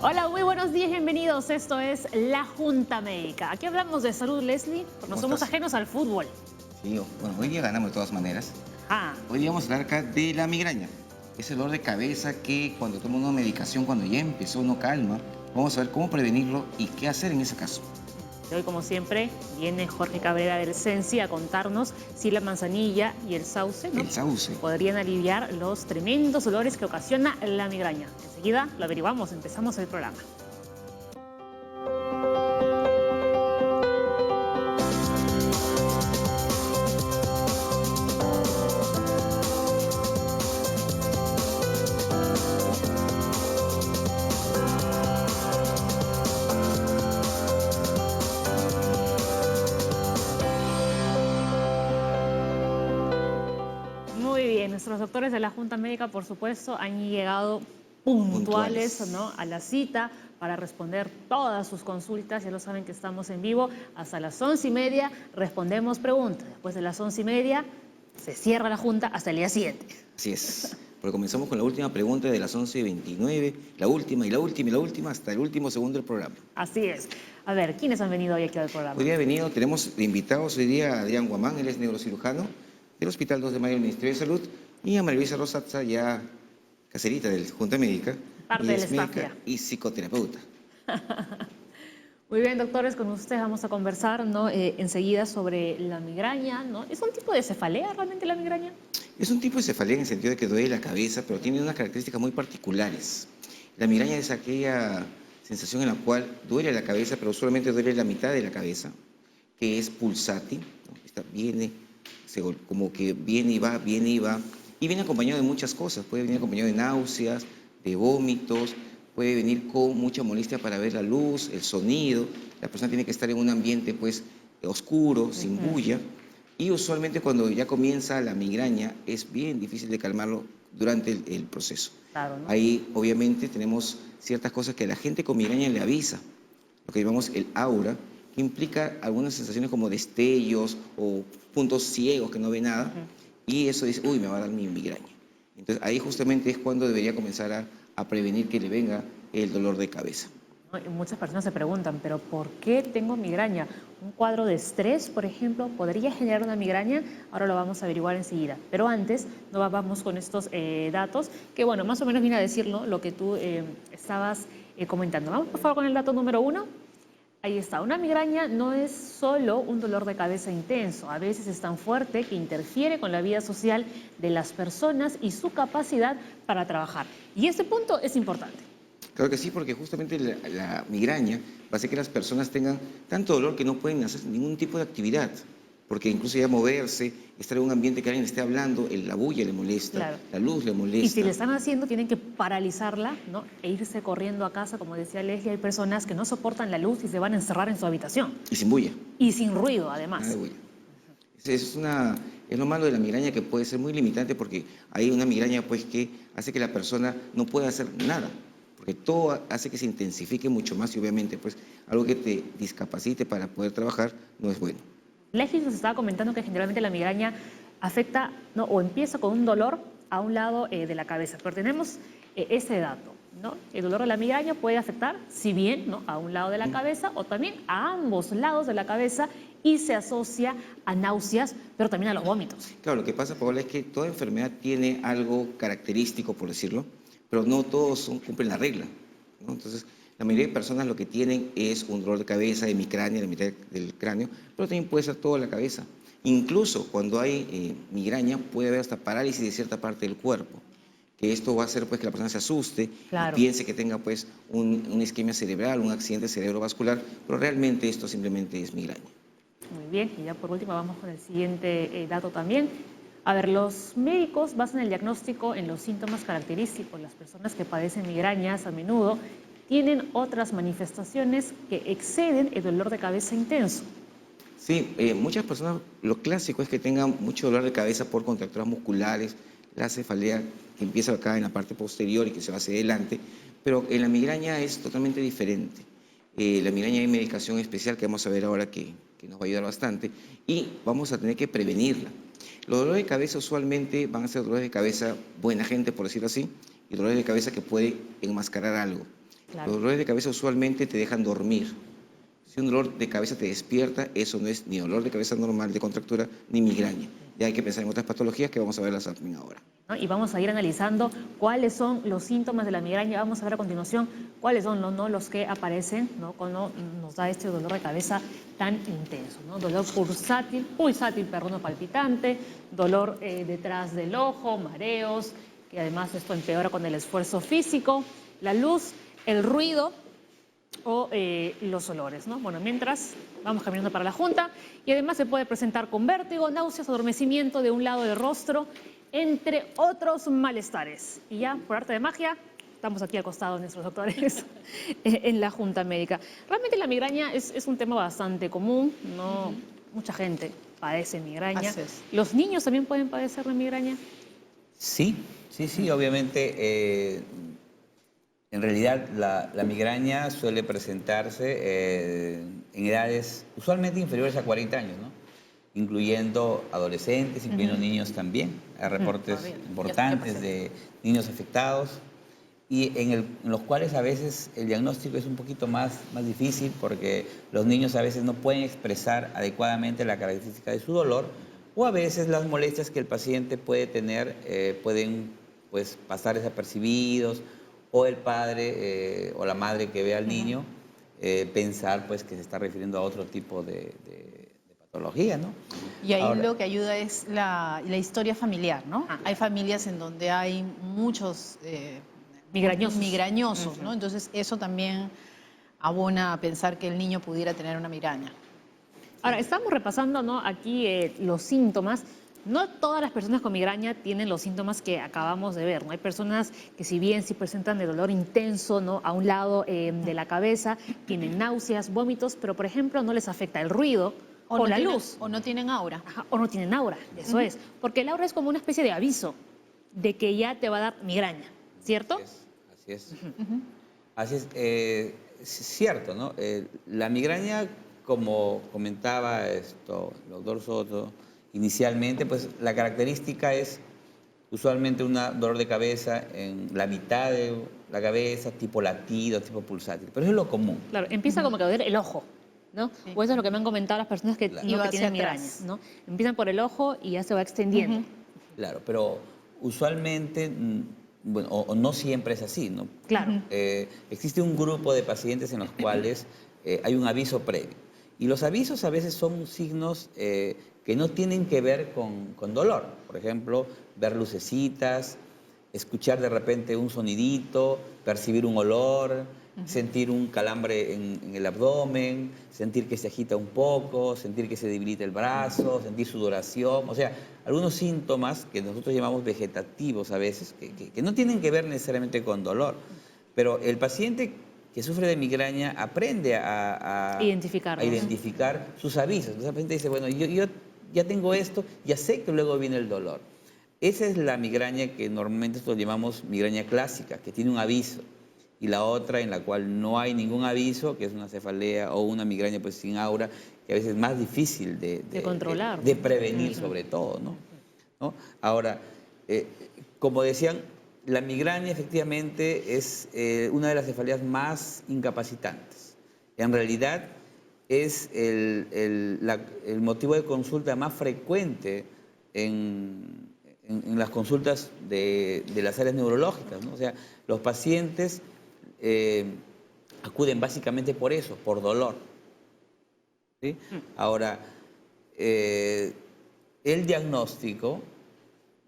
Hola, muy buenos días, bienvenidos. Esto es La Junta Médica. Aquí hablamos de salud, Leslie, porque no ¿Cómo somos estás? ajenos al fútbol. Sí, bueno, hoy día ganamos de todas maneras. Ah, Hoy día vamos a hablar acá de la migraña. Ese dolor de cabeza que cuando toma una medicación, cuando ya empezó, no calma. Vamos a ver cómo prevenirlo y qué hacer en ese caso. hoy, como siempre, viene Jorge Cabrera del Sensi a contarnos si la manzanilla y el sauce, ¿no?, El sauce. podrían aliviar los tremendos dolores que ocasiona la migraña. Enseguida lo averiguamos, empezamos el programa. Muy bien, nuestros doctores de la Junta Médica, por supuesto, han llegado puntuales, ¿no?, a la cita para responder todas sus consultas. Ya lo saben que estamos en vivo hasta las 11:30, respondemos preguntas. Después de las 11:30 se cierra la Junta hasta el día siguiente. Así es. Porque comenzamos con la última pregunta de las 11:29, la última y la última y la última hasta el último segundo del programa. Así es. A ver, ¿quiénes han venido hoy aquí al programa? Hoy día tenemos de invitados hoy día a Adrián Guamán, él es neurocirujano del Hospital 2 de Mayo del Ministerio de Salud, y a María Luisa Rosazza, ya caserita del Junta Médica, Parte y del es staff médica y psicoterapeuta. Muy bien, doctores, con ustedes vamos a conversar, ¿no?, enseguida sobre la migraña, ¿no? ¿Es un tipo de cefalea realmente la migraña? Es un tipo de cefalea en el sentido de que duele la cabeza, pero tiene unas características muy particulares. La migraña es aquella sensación en la cual duele la cabeza, pero solamente duele la mitad de la cabeza, que es pulsátil, ¿no? Como que viene y va, y viene acompañado de muchas cosas. Puede venir acompañado de náuseas, de vómitos, puede venir con mucha molestia para ver la luz, el sonido. La persona tiene que estar en un ambiente pues oscuro, sin bulla. Y usualmente cuando ya comienza la migraña es bien difícil de calmarlo durante el proceso. Claro, ¿no? Ahí obviamente tenemos ciertas cosas que la gente con migraña le avisa, lo que llamamos el aura, que implica algunas sensaciones como destellos o puntos ciegos que no ve nada, y eso dice, uy, me va a dar mi migraña. Entonces ahí justamente es cuando debería comenzar a prevenir que le venga el dolor de cabeza. ¿No? Y muchas personas se preguntan, ¿pero por qué tengo migraña? ¿Un cuadro de estrés, por ejemplo, podría generar una migraña? Ahora lo vamos a averiguar enseguida. Pero antes, no vamos con estos datos, que bueno, más o menos viene a decir, ¿no?, lo que tú estabas comentando. Vamos por favor con el dato número 1. Ahí está. Una migraña no es solo un dolor de cabeza intenso. A veces es tan fuerte que interfiere con la vida social de las personas y su capacidad para trabajar. Y ese punto es importante. Claro que sí, porque justamente la migraña va a hacer que las personas tengan tanto dolor que no pueden hacer ningún tipo de actividad, porque incluso ya moverse, estar en un ambiente que alguien esté hablando, la bulla le molesta, Claro. la luz le molesta. Y si le están haciendo, tienen que paralizarla, ¿no?, e irse corriendo a casa. Como decía Leslie, hay personas que no soportan la luz y se van a encerrar en su habitación. Y sin bulla. Y sin ruido, además. Nada de bulla. Es lo malo de la migraña, que puede ser muy limitante, porque hay una migraña pues que hace que la persona no pueda hacer nada, porque todo hace que se intensifique mucho más, y obviamente pues algo que te discapacite para poder trabajar no es bueno. Leslie nos estaba comentando que generalmente la migraña afecta, ¿no?, o empieza con un dolor a un lado de la cabeza. Pero tenemos ese dato, ¿no? El dolor de la migraña puede afectar, si bien, ¿no?, a un lado de la cabeza o también a ambos lados de la cabeza, y se asocia a náuseas, pero también a los vómitos. Claro, lo que pasa, Paola, es que toda enfermedad tiene algo característico, por decirlo, pero no todos cumplen la regla, ¿no? Entonces, la mayoría de personas lo que tienen es un dolor de cabeza, de la mitad del cráneo, pero también puede ser toda la cabeza. Incluso cuando hay migraña puede haber hasta parálisis de cierta parte del cuerpo, que esto va a hacer pues que la persona se asuste, Claro. y piense que tenga pues una isquemia cerebral, un accidente cerebrovascular, pero realmente esto simplemente es migraña. Muy bien, y ya por último vamos con el siguiente dato también. A ver, los médicos basan el diagnóstico en los síntomas característicos. Las personas que padecen migrañas a menudo tienen otras manifestaciones que exceden el dolor de cabeza intenso. Sí, muchas personas, lo clásico es que tengan mucho dolor de cabeza por contracturas musculares, la cefalea que empieza acá en la parte posterior y que se va hacia adelante, pero en la migraña es totalmente diferente. La migraña hay medicación especial que vamos a ver ahora que nos va a ayudar bastante, y vamos a tener que prevenirla. Los dolores de cabeza usualmente van a ser dolores de cabeza buena gente, por decirlo así, y dolores de cabeza que puede enmascarar algo. Claro. Los dolores de cabeza usualmente te dejan dormir. Si un dolor de cabeza te despierta, eso no es ni dolor de cabeza normal de contractura ni migraña. Ya hay que pensar en otras patologías que vamos a verlas también ahora. ¿No? Y vamos a ir analizando cuáles son los síntomas de la migraña. Vamos a ver a continuación cuáles son ¿no? los que aparecen, ¿no? Cuando nos da este dolor de cabeza tan intenso, ¿no? Dolor pulsátil, perdón, palpitante, dolor detrás del ojo, mareos, que además esto empeora con el esfuerzo físico, la luz, el ruido o los olores, ¿no? Bueno, mientras vamos caminando para la junta, y además se puede presentar con vértigo, náuseas, adormecimiento de un lado del rostro, entre otros malestares. Y ya, por arte de magia, estamos aquí al costado de nuestros doctores en la junta médica. Realmente la migraña es un tema bastante común, ¿no? Mucha gente padece migraña. Así es. ¿Los niños también pueden padecer la migraña? Sí, obviamente. En realidad, la migraña suele presentarse en edades usualmente inferiores a 40 años, ¿no? Incluyendo adolescentes, incluyendo niños también. Hay reportes Todavía. importantes de niños afectados y en los cuales a veces el diagnóstico es un poquito más difícil porque los niños a veces no pueden expresar adecuadamente la característica de su dolor o a veces las molestias que el paciente puede tener pueden pues, pasar desapercibidos o el padre o la madre que ve al niño pensar pues, que se está refiriendo a otro tipo de patología, ¿no? Y ahí Ahora, lo que ayuda es la historia familiar, ¿no? Ah. Hay familias en donde hay muchos Migrañosos. ¿no? Entonces eso también abona a pensar que el niño pudiera tener una migraña. Ahora, estamos repasando, ¿no? Aquí los síntomas. No todas las personas con migraña tienen los síntomas que acabamos de ver, ¿no? Hay personas que si bien sí presentan de dolor intenso, ¿no? A un lado de la cabeza, tienen náuseas, vómitos, pero por ejemplo no les afecta el ruido o no la tienen- luz. O no tienen aura. Ajá, o no tienen aura, eso es. Porque el aura es como una especie de aviso de que ya te va a dar migraña, ¿cierto? Así es. Así es, cierto, ¿no? La migraña, como comentaba el doctor Soto, inicialmente, pues la característica es usualmente un dolor de cabeza en la mitad de la cabeza, tipo latido, tipo pulsátil. Pero eso es lo común. Claro, empieza como que a doler el ojo, ¿no? Sí. O eso es lo que me han comentado las personas que, Claro. ¿no? Y va que tienen hacia migraña, atrás. ¿no? Empiezan por el ojo y ya se va extendiendo. Claro, pero usualmente, bueno, o no siempre es así, ¿no? Claro. Existe un grupo de pacientes en los cuales hay un aviso previo. Y los avisos a veces son signos que no tienen que ver con dolor. Por ejemplo, ver lucecitas, escuchar de repente un sonidito, percibir un olor, sentir un calambre en el abdomen, sentir que se agita un poco, sentir que se debilita el brazo, sentir sudoración. O sea, algunos síntomas que nosotros llamamos vegetativos a veces, que no tienen que ver necesariamente con dolor. Pero el paciente que sufre de migraña aprende a Identificarlos. identificar sus avisos. Entonces el paciente dice, bueno, yo ya tengo esto, ya sé que luego viene el dolor. Esa es la migraña que normalmente nosotros llamamos migraña clásica, que tiene un aviso. Y la otra en la cual no hay ningún aviso, que es una cefalea o una migraña pues sin aura, que a veces es más difícil de controlar. de prevenir sobre todo, ¿no? Ahora, como decían, la migraña efectivamente es una de las cefaleas más incapacitantes. En realidad es el motivo de consulta más frecuente en las consultas de las áreas neurológicas, ¿no? O sea, los pacientes acuden básicamente por eso, por dolor. ¿Sí? Ahora, el diagnóstico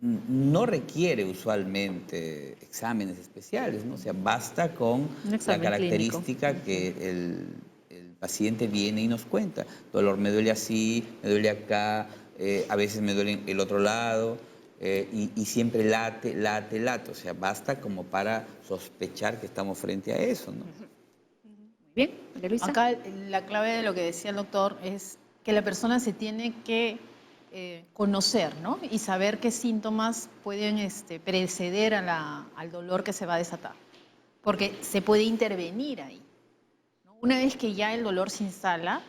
no requiere usualmente exámenes especiales, ¿no? O sea, basta con Un la examen característica que el paciente viene y nos cuenta. Dolor me duele así, me duele acá, a veces me duele el otro lado. Y siempre late. O sea, basta como para sospechar que estamos frente a eso, ¿no? Bien, María Luisa. Acá la clave de lo que decía el doctor es que la persona se tiene que conocer, ¿no? Y saber qué síntomas pueden preceder al dolor que se va a desatar. Porque se puede intervenir ahí, ¿no? Una vez que ya el dolor se instala,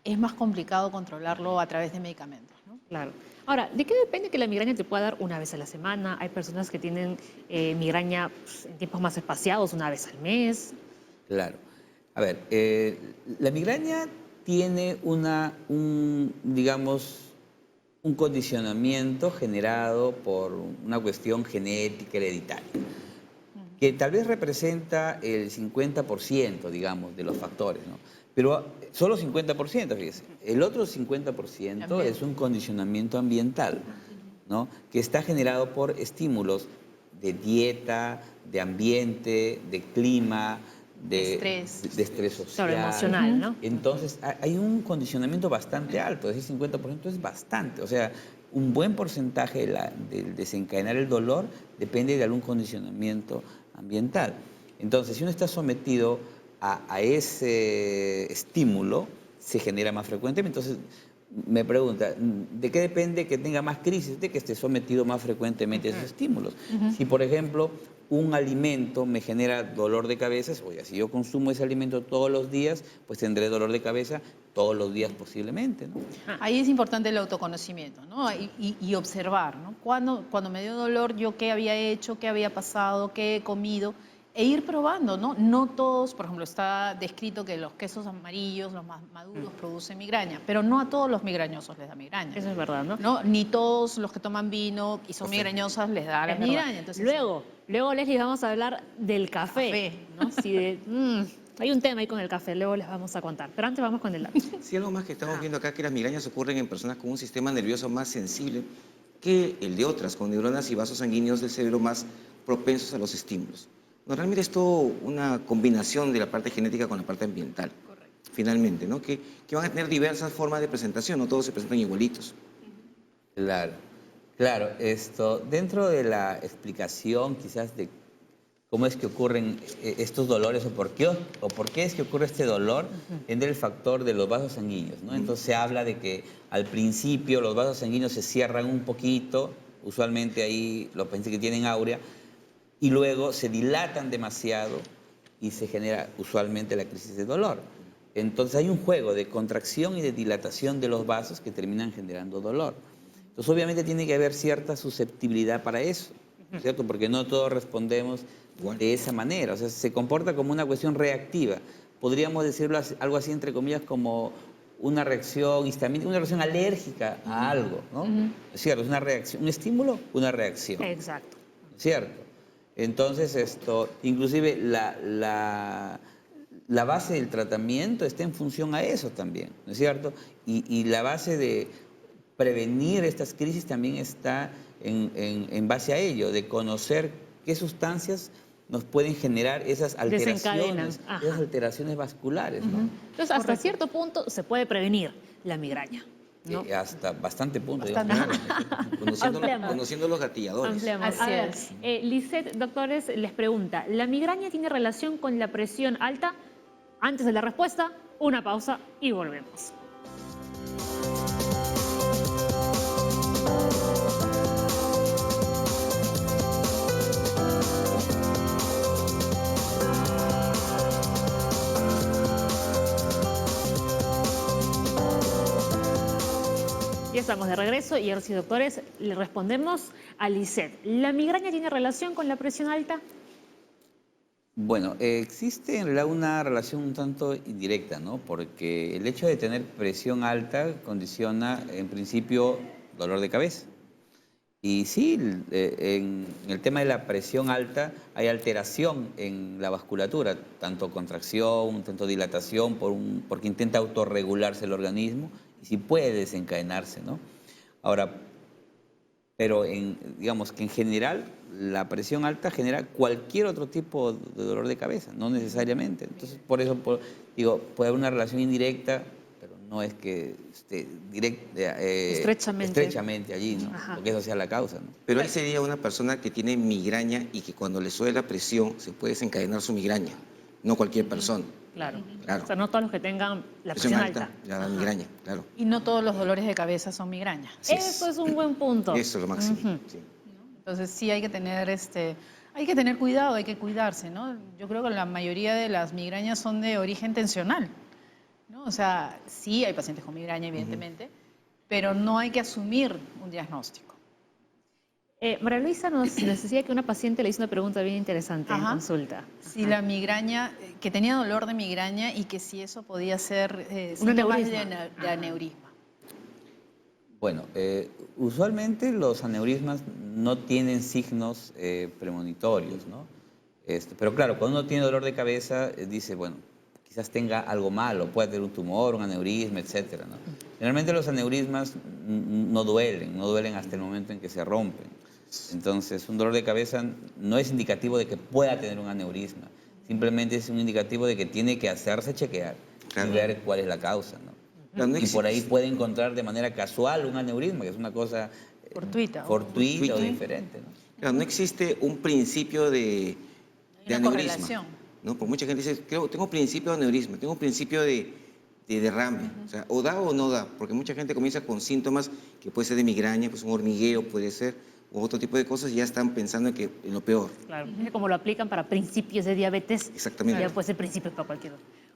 es más complicado controlarlo a través de medicamentos, ¿no? Claro. Ahora, ¿de qué depende que la migraña te pueda dar una vez a la semana? Hay personas que tienen migraña pues, en tiempos más espaciados, una vez al mes. Claro. A ver, la migraña tiene digamos, un condicionamiento generado por una cuestión genética hereditaria, que tal vez representa el 50%, digamos, de los factores, ¿no? Pero solo 50%, fíjese. El otro 50% es un condicionamiento ambiental, ¿no? Que está generado por estímulos de dieta, de ambiente, de clima, de estrés social. Sobre emocional, ¿no? Entonces, hay un condicionamiento bastante alto, es decir, 50% es bastante. O sea, un buen porcentaje del desencadenar el dolor depende de algún condicionamiento ambiental. Entonces, si uno está sometido a ese estímulo, se genera más frecuentemente. Entonces, me pregunta, ¿de qué depende que tenga más crisis? De que esté sometido más frecuentemente a esos estímulos. Si, por ejemplo, un alimento me genera dolor de cabeza, oye, si yo consumo ese alimento todos los días, pues tendré dolor de cabeza todos los días posiblemente, ¿no? Ahí es importante el autoconocimiento, ¿no? Y observar, ¿no? Cuando me dio dolor, yo qué había hecho, qué había pasado, qué he comido, e ir probando, ¿no? No todos, por ejemplo, está descrito que los quesos amarillos, los más maduros, producen migraña, pero no a todos los migrañosos les da migraña. Eso es verdad, ¿no? ¿No? Ni todos los que toman vino y son migrañosas les da la Es verdad. migraña. Entonces, Luego, Leslie, vamos a hablar del café, ¿no? Hay un tema ahí con el café, luego les vamos a contar. Pero antes vamos con el dato. Sí, algo más que estamos viendo acá, que las migrañas ocurren en personas con un sistema nervioso más sensible que el de otras, con neuronas y vasos sanguíneos del cerebro más propensos a los estímulos. Normalmente es todo una combinación de la parte genética con la parte ambiental. Correcto. Finalmente, ¿no? Que van a tener diversas formas de presentación, no todos se presentan igualitos. Claro, claro. Dentro de la explicación quizás de cómo es que ocurren estos dolores o por qué es que ocurre este dolor, es del factor de los vasos sanguíneos, ¿no? Entonces se habla de que al principio los vasos sanguíneos se cierran un poquito, usualmente ahí los pacientes que tienen áurea, y luego se dilatan demasiado y se genera usualmente la crisis de dolor. Entonces hay un juego de contracción y de dilatación de los vasos que terminan generando dolor. Entonces obviamente tiene que haber cierta susceptibilidad para eso, ¿cierto? Porque no todos respondemos de esa manera, o sea, se comporta como una cuestión reactiva. Podríamos decirlo algo así, entre comillas, como una reacción histamínica, una reacción alérgica a algo, ¿no? Es cierto, es una reacción, un estímulo, una reacción. Exacto. ¿Cierto? Entonces, inclusive la base del tratamiento está en función a eso también, ¿no es cierto? Y la base de prevenir estas crisis también está en base a ello, de conocer qué sustancias nos pueden generar esas alteraciones vasculares, ¿no? Entonces, hasta cierto punto se puede prevenir la migraña, ¿no? Hasta bastante punto. Conociendo los gatilladores. Ampliamos. A ver, Lisette, doctores, les pregunta, ¿la migraña tiene relación con la presión alta? Antes de la respuesta, una pausa y volvemos. Ya estamos de regreso y ahora sí, doctores, le respondemos a Lisette. ¿La migraña tiene relación con la presión alta? Bueno, existe en realidad una relación un tanto indirecta, ¿no? Porque el hecho de tener presión alta condiciona, en principio, dolor de cabeza. Y sí, en el tema de la presión alta hay alteración en la vasculatura, tanto contracción, tanto dilatación, porque intenta autorregularse el organismo y sí puede desencadenarse, ¿no? Ahora, pero digamos que en general la presión alta genera cualquier otro tipo de dolor de cabeza, no necesariamente. Entonces, por eso digo, puede haber una relación indirecta, pero no es que esté estrechamente allí, ¿no? Porque eso sea la causa, ¿no? Pero él sería una persona que tiene migraña y que cuando le sube la presión se puede desencadenar su migraña, no cualquier persona. Claro. Claro. O sea, no todos los que tengan la presión alta. La migraña, claro. Y no todos los dolores de cabeza son migraña. Eso es un buen punto. Eso es lo máximo. Sí. Entonces sí hay que tener cuidado, hay que cuidarse, ¿no? Yo creo que la mayoría de las migrañas son de origen tensional, ¿no? O sea, sí hay pacientes con migraña, evidentemente, pero no hay que asumir un diagnóstico. María Luisa nos decía que una paciente le hizo una pregunta bien interesante en Ajá. consulta. Si la migraña, que tenía dolor de migraña y que si eso podía ser Un síntomas aneurisma. de aneurisma. Bueno, usualmente los aneurismas no tienen signos premonitorios, ¿no? Pero claro, cuando uno tiene dolor de cabeza, dice, bueno, quizás tenga algo malo, puede tener un tumor, un aneurisma, etcétera, ¿no? Generalmente los aneurismas no duelen hasta el momento en que se rompen. Entonces, un dolor de cabeza no es indicativo de que pueda tener un aneurisma, simplemente es un indicativo de que tiene que hacerse chequear Claro. y ver cuál es la causa, ¿no? Claro, no Y por ahí existe- puede encontrar de manera casual un aneurisma, que es una cosa Fortuita. fortuita o Fortuita. diferente, ¿no? Claro, no existe un principio de Hay una aneurisma. correlación. ¿No? Por mucha gente dice, tengo un principio de aneurisma, tengo un principio de derrame. O sea, o da o no da, porque mucha gente comienza con síntomas que puede ser de migraña, pues un hormigueo puede ser, u otro tipo de cosas, y ya están pensando en lo peor. Claro, como lo aplican para principios de diabetes, Exactamente. ya puede ser principios para Claro,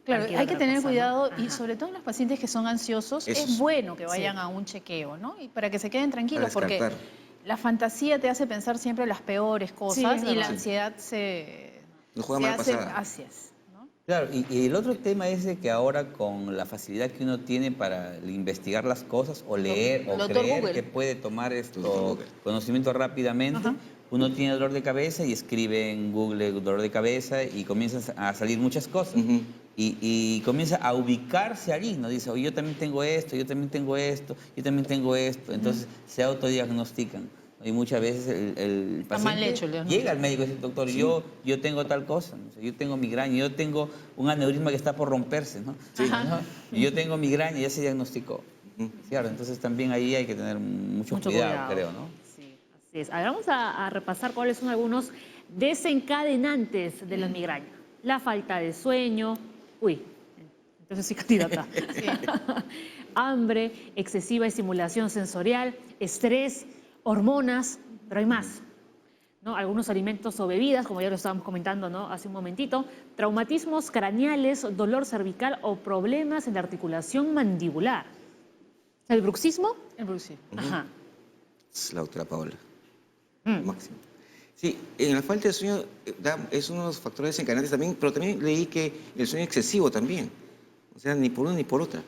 cualquier hay que otra tener cosa, ¿no? cuidado y Ajá. sobre todo en los pacientes que son ansiosos, Eso es es. bueno que vayan Sí. a un chequeo, ¿no? Y para que se queden tranquilos, Para porque descartar. la fantasía te hace pensar siempre las peores cosas es y la verdad. ansiedad se Nos juega se mala hace, pasada. así es, ¿no? Claro, y el otro tema es de que ahora con la facilidad que uno tiene para investigar las cosas o leer o Doctor creer Google. que puede tomar Doctor Google. conocimiento rápidamente, Ajá. uno tiene dolor de cabeza y escribe en Google dolor de cabeza y comienzan a salir muchas cosas. Ujú. Y comienza a ubicarse allí, ¿no? Dice, oye, yo también tengo esto, yo también tengo esto, yo también tengo esto. Entonces se autodiagnostican. Y muchas veces el Está mal paciente hecho el diagnóstico. llega al médico y dice, doctor, yo tengo tal cosa, ¿no? O sea, yo tengo migraña, yo tengo un aneurisma que está por romperse, ¿no? Ajá. ¿No? Y yo tengo migraña, ya se diagnosticó. Ujú. Claro, entonces también ahí hay que tener mucho cuidado, creo, ¿no? Sí, así es. Ahora vamos a repasar cuáles son algunos desencadenantes de la migraña. La falta de sueño, entonces sí, candidata. Sí. Hambre, excesiva estimulación sensorial, estrés, hormonas, pero hay más, ¿no? Algunos alimentos o bebidas, como ya lo estábamos comentando, ¿no? Hace un momentito, traumatismos craneales, dolor cervical o problemas en la articulación mandibular. ¿El bruxismo? El bruxismo. Ajá. Es la doctora Paola. Mm. Máximo. Sí, en la falta de sueño es uno de los factores desencadenantes también, pero también leí que el sueño excesivo también. O sea, ni por una ni por otra.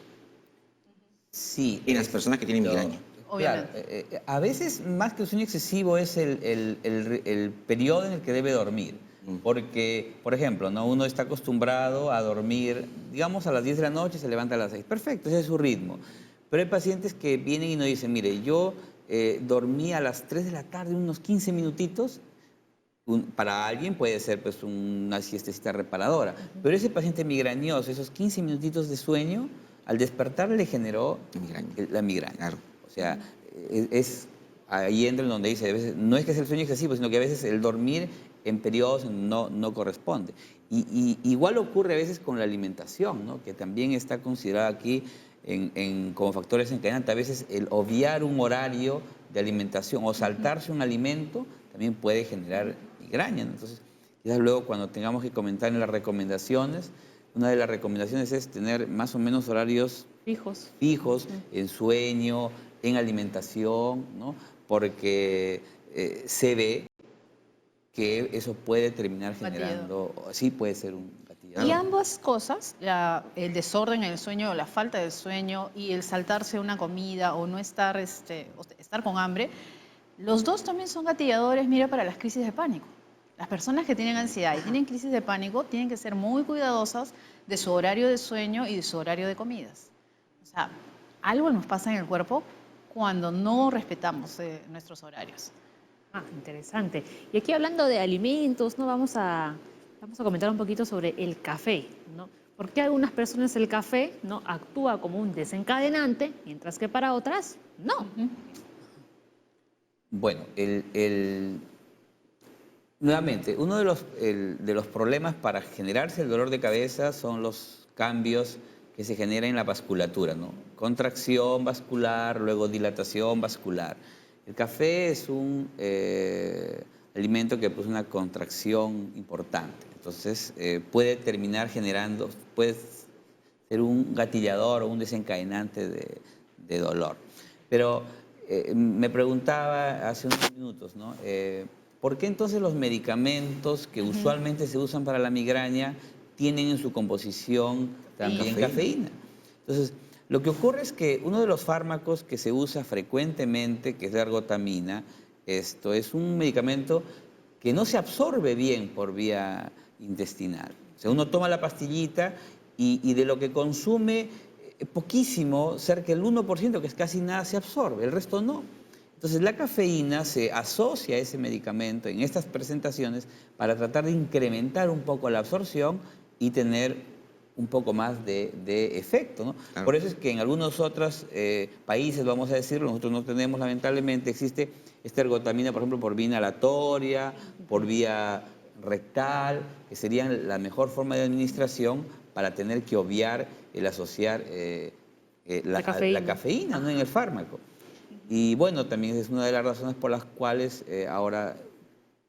Sí. En las personas que tienen migraña. Claro, Obviamente. a veces más que el sueño excesivo es el periodo en el que debe dormir. Porque, por ejemplo, ¿no? Uno está acostumbrado a dormir, digamos, a las 10 de la noche, se levanta a las 6. Perfecto, ese es su ritmo. Pero hay pacientes que vienen y nos dicen, mire, yo dormí a las 3 de la tarde unos 15 minutitos. Para alguien puede ser pues una siestecita reparadora, pero ese paciente migrañoso, esos 15 minutitos de sueño, al despertar le generó Migraña. la migraña. Claro. O sea, es ahí entra en donde dice, a veces, no es que sea el sueño excesivo, sino que a veces el dormir en periodos no corresponde. Y igual ocurre a veces con la alimentación, ¿no? Que también está considerada aquí como factores desencadenantes. A veces el obviar un horario de alimentación o saltarse un alimento también puede generar migraña, ¿no? Entonces, quizás luego cuando tengamos que comentar en las recomendaciones, una de las recomendaciones es tener más o menos horarios Fijos. en sueño, en alimentación, ¿no? Porque se ve que eso puede terminar generando, sí puede ser un gatillador. Y ambas cosas, el desorden en el sueño, la falta de sueño y el saltarse una comida o no estar, o estar con hambre, los dos también son gatilladores, mira, para las crisis de pánico. Las personas que tienen ansiedad y tienen crisis de pánico tienen que ser muy cuidadosas de su horario de sueño y de su horario de comidas. O sea, algo nos pasa en el cuerpo cuando no respetamos nuestros horarios. Ah, interesante. Y aquí hablando de alimentos, ¿no? Vamos a comentar un poquito sobre el café, ¿no? ¿Por qué algunas personas el café no actúa como un desencadenante, mientras que para otras no? Bueno, nuevamente, uno de los problemas para generarse el dolor de cabeza son los cambios que se generan en la vasculatura, ¿no? Contracción vascular, luego dilatación vascular. El café es un alimento que produce una contracción importante, entonces puede terminar generando, puede ser un gatillador o un desencadenante de dolor. Pero Me preguntaba hace unos minutos, ¿no? ¿Por qué entonces los medicamentos que usualmente se usan para la migraña tienen en su composición también cafeína? Entonces, lo que ocurre es que uno de los fármacos que se usa frecuentemente, que es la ergotamina, esto es un medicamento que no se absorbe bien por vía intestinal. O sea, uno toma la pastillita y de lo que consume poquísimo, cerca del 1%, que es casi nada, se absorbe, el resto no. Entonces la cafeína se asocia a ese medicamento en estas presentaciones para tratar de incrementar un poco la absorción y tener un poco más de efecto, ¿no? Claro. Por eso es que en algunos otros países, vamos a decirlo, nosotros no tenemos, lamentablemente, existe esta ergotamina, por ejemplo, por vía inhalatoria, por vía rectal, que serían la mejor forma de administración para tener que obviar el asociar la cafeína, ¿no?, en el fármaco. Y bueno, también es una de las razones por las cuales ahora,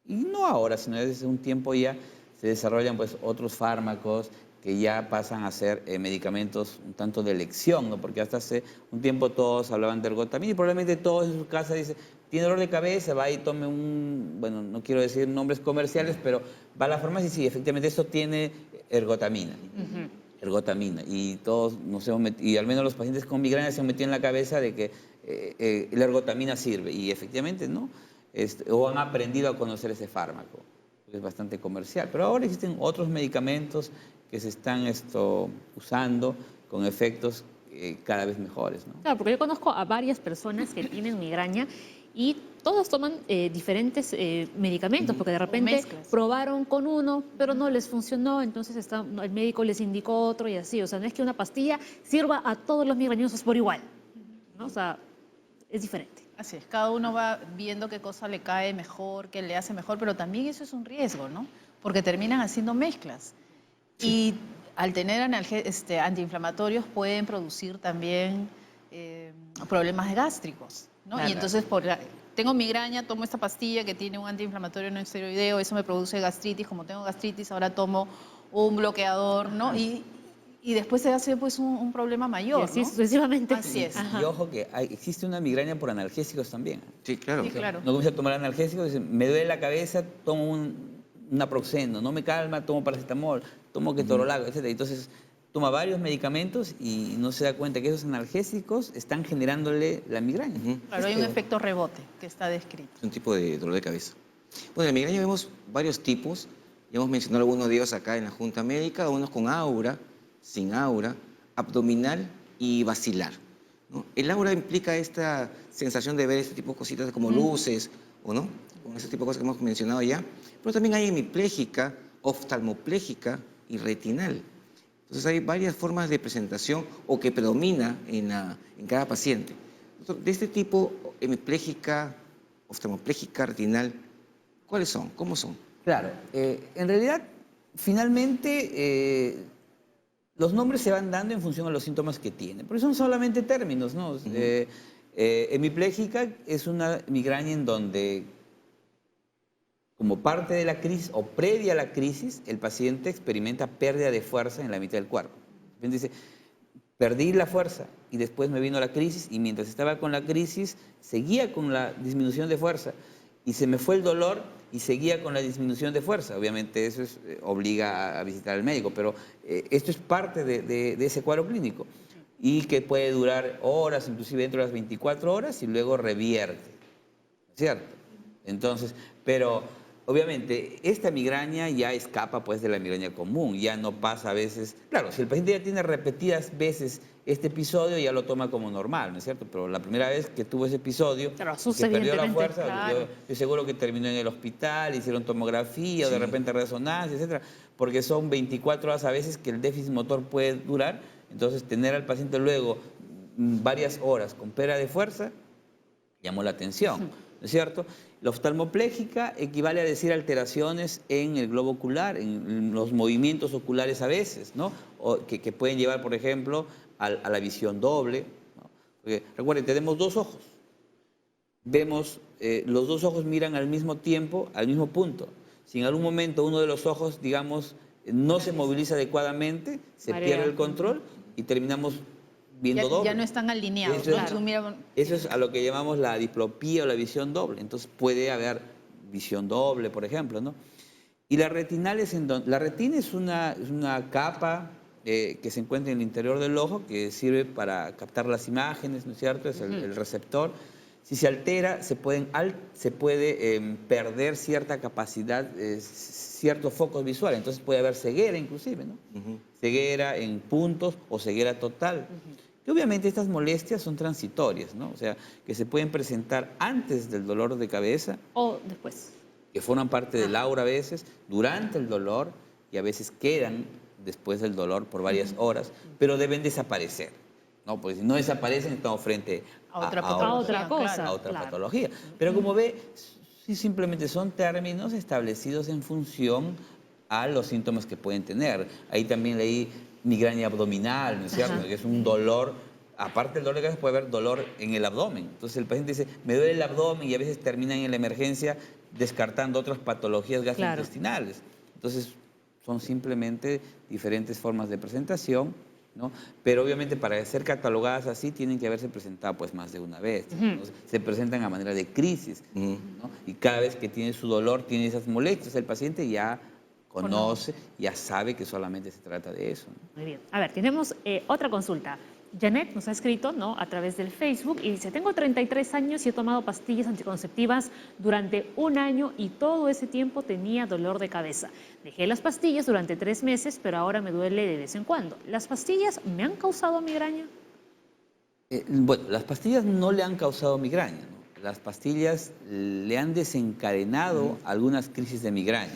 y no ahora, sino desde un tiempo ya, se desarrollan pues otros fármacos que ya pasan a ser medicamentos un tanto de elección, ¿no? Porque hasta hace un tiempo todos hablaban de ergotamina y probablemente todos en su casa dicen, tiene dolor de cabeza, va y tome un, bueno, no quiero decir nombres comerciales, pero va a la farmacia y sí, efectivamente esto tiene ergotamina. Ergotamina. Y todos nos hemos metido, y al menos los pacientes con migraña se han metido en la cabeza de que la ergotamina sirve. Y efectivamente no. O han aprendido a conocer ese fármaco. Es bastante comercial. Pero ahora existen otros medicamentos que se están usando con efectos cada vez mejores, ¿no? Claro, porque yo conozco a varias personas que tienen migraña y todos toman diferentes medicamentos, porque de repente probaron con uno, pero no les funcionó, entonces el médico les indicó otro y así. O sea, no es que una pastilla sirva a todos los migrañosos por igual, ¿no? O sea, es diferente. Así es, cada uno va viendo qué cosa le cae mejor, qué le hace mejor, pero también eso es un riesgo, ¿no? Porque terminan haciendo mezclas. Sí. Y al tener antiinflamatorios pueden producir también problemas gástricos, ¿no? Claro. Y entonces tengo migraña, tomo esta pastilla que tiene un antiinflamatorio no esteroideo, eso me produce gastritis, como tengo gastritis ahora tomo un bloqueador, ¿no? Y después se hace pues un problema mayor, y así, ¿no? Sucesivamente. Así es. Y ojo que existe una migraña por analgésicos también. Sí, claro. Sí, claro. No comienza a tomar analgésicos, dice, me duele la cabeza, tomo un naproxeno, no me calma, tomo paracetamol, tomo ketorolaco, etc. Entonces toma varios medicamentos y no se da cuenta que esos analgésicos están generándole la migraña. Claro, hay un efecto rebote que está descrito. Es un tipo de dolor de cabeza. Bueno, en la migraña vemos varios tipos. Ya hemos mencionado algunos de ellos acá en la Junta Médica, unos con aura, sin aura, abdominal y basilar, ¿no? El aura implica esta sensación de ver este tipo de cositas como luces, ¿o no? Con ese tipo de cosas que hemos mencionado ya. Pero también hay hemipléjica, oftalmopléjica y retinal. Entonces hay varias formas de presentación o que predomina en cada paciente. De este tipo, hemipléjica, oftalmopléjica, retinal, ¿cuáles son? ¿Cómo son? Claro, en realidad, finalmente, los nombres se van dando en función a los síntomas que tienen, porque son solamente términos, ¿no? Hemipléjica es una migraña en donde, como parte de la crisis o previa a la crisis, el paciente experimenta pérdida de fuerza en la mitad del cuerpo. Dice, perdí la fuerza y después me vino la crisis y mientras estaba con la crisis seguía con la disminución de fuerza y se me fue el dolor y seguía con la disminución de fuerza. Obviamente eso obliga a visitar al médico, pero esto es parte de ese cuadro clínico y que puede durar horas, inclusive dentro de las 24 horas y luego revierte, ¿cierto? Entonces, pero obviamente esta migraña ya escapa pues de la migraña común, ya no pasa a veces. Claro, si el paciente ya tiene repetidas veces este episodio, ya lo toma como normal, ¿no es cierto? Pero la primera vez que tuvo ese episodio, claro, que perdió la fuerza, claro. yo seguro que terminó en el hospital, hicieron tomografía o de repente resonancia, etcétera, porque son 24 horas a veces que el déficit motor puede durar. Entonces, tener al paciente luego varias horas con pérdida de fuerza llamó la atención, ¿no es cierto? La oftalmopléjica equivale a decir alteraciones en el globo ocular, en los movimientos oculares a veces, ¿no? Que pueden llevar, por ejemplo, a la visión doble, ¿no? Porque, recuerden, tenemos dos ojos. Vemos, los dos ojos miran al mismo tiempo, al mismo punto. Si en algún momento uno de los ojos, digamos, no se moviliza adecuadamente, se pierde el control y terminamos viendo Ya, doble. ya no están alineados. Eso, ¿no? Claro. Tú mira- eso es a lo que llamamos la diplopía o la visión doble. Entonces puede haber visión doble, por ejemplo, ¿no? Y la retinal la retina es una capa que se encuentra en el interior del ojo que sirve para captar las imágenes, ¿no es cierto? Es el receptor. Si se altera, se puede perder cierta capacidad, ciertos focos visuales. Entonces puede haber ceguera inclusive, ¿no? Ceguera en puntos o ceguera total. Y obviamente estas molestias son transitorias, ¿no? O sea, que se pueden presentar antes del dolor de cabeza, O después. que forman parte del aura a veces, durante el dolor y a veces quedan después del dolor por varias horas, pero deben desaparecer, ¿no? Porque si no desaparecen estamos frente A otra A patología, otra cosa. claro. a otra claro. patología. Pero como ve, sí simplemente son términos establecidos en función a los síntomas que pueden tener. Ahí también leí migraña abdominal, ¿no es cierto? Ajá. Que es un dolor, aparte del dolor de cabeza puede haber dolor en el abdomen. Entonces el paciente dice, me duele el abdomen y a veces terminan en la emergencia descartando otras patologías gastrointestinales. Entonces son simplemente diferentes formas de presentación, ¿no? Pero obviamente para ser catalogadas así tienen que haberse presentado pues más de una vez. Entonces, se presentan a manera de crisis, ¿no? Y cada vez que tiene su dolor, tiene esas molestias, el paciente ya conoce, ya sabe que solamente se trata de eso, ¿no? Muy bien. A ver, tenemos otra consulta. Janet nos ha escrito, ¿no?, a través del Facebook y dice, tengo 33 años y he tomado pastillas anticonceptivas durante 1 año y todo ese tiempo tenía dolor de cabeza. Dejé las pastillas durante 3 meses, pero ahora me duele de vez en cuando. ¿Las pastillas me han causado migraña? Bueno, las pastillas no le han causado migraña, ¿no? Las pastillas le han desencadenado algunas crisis de migraña.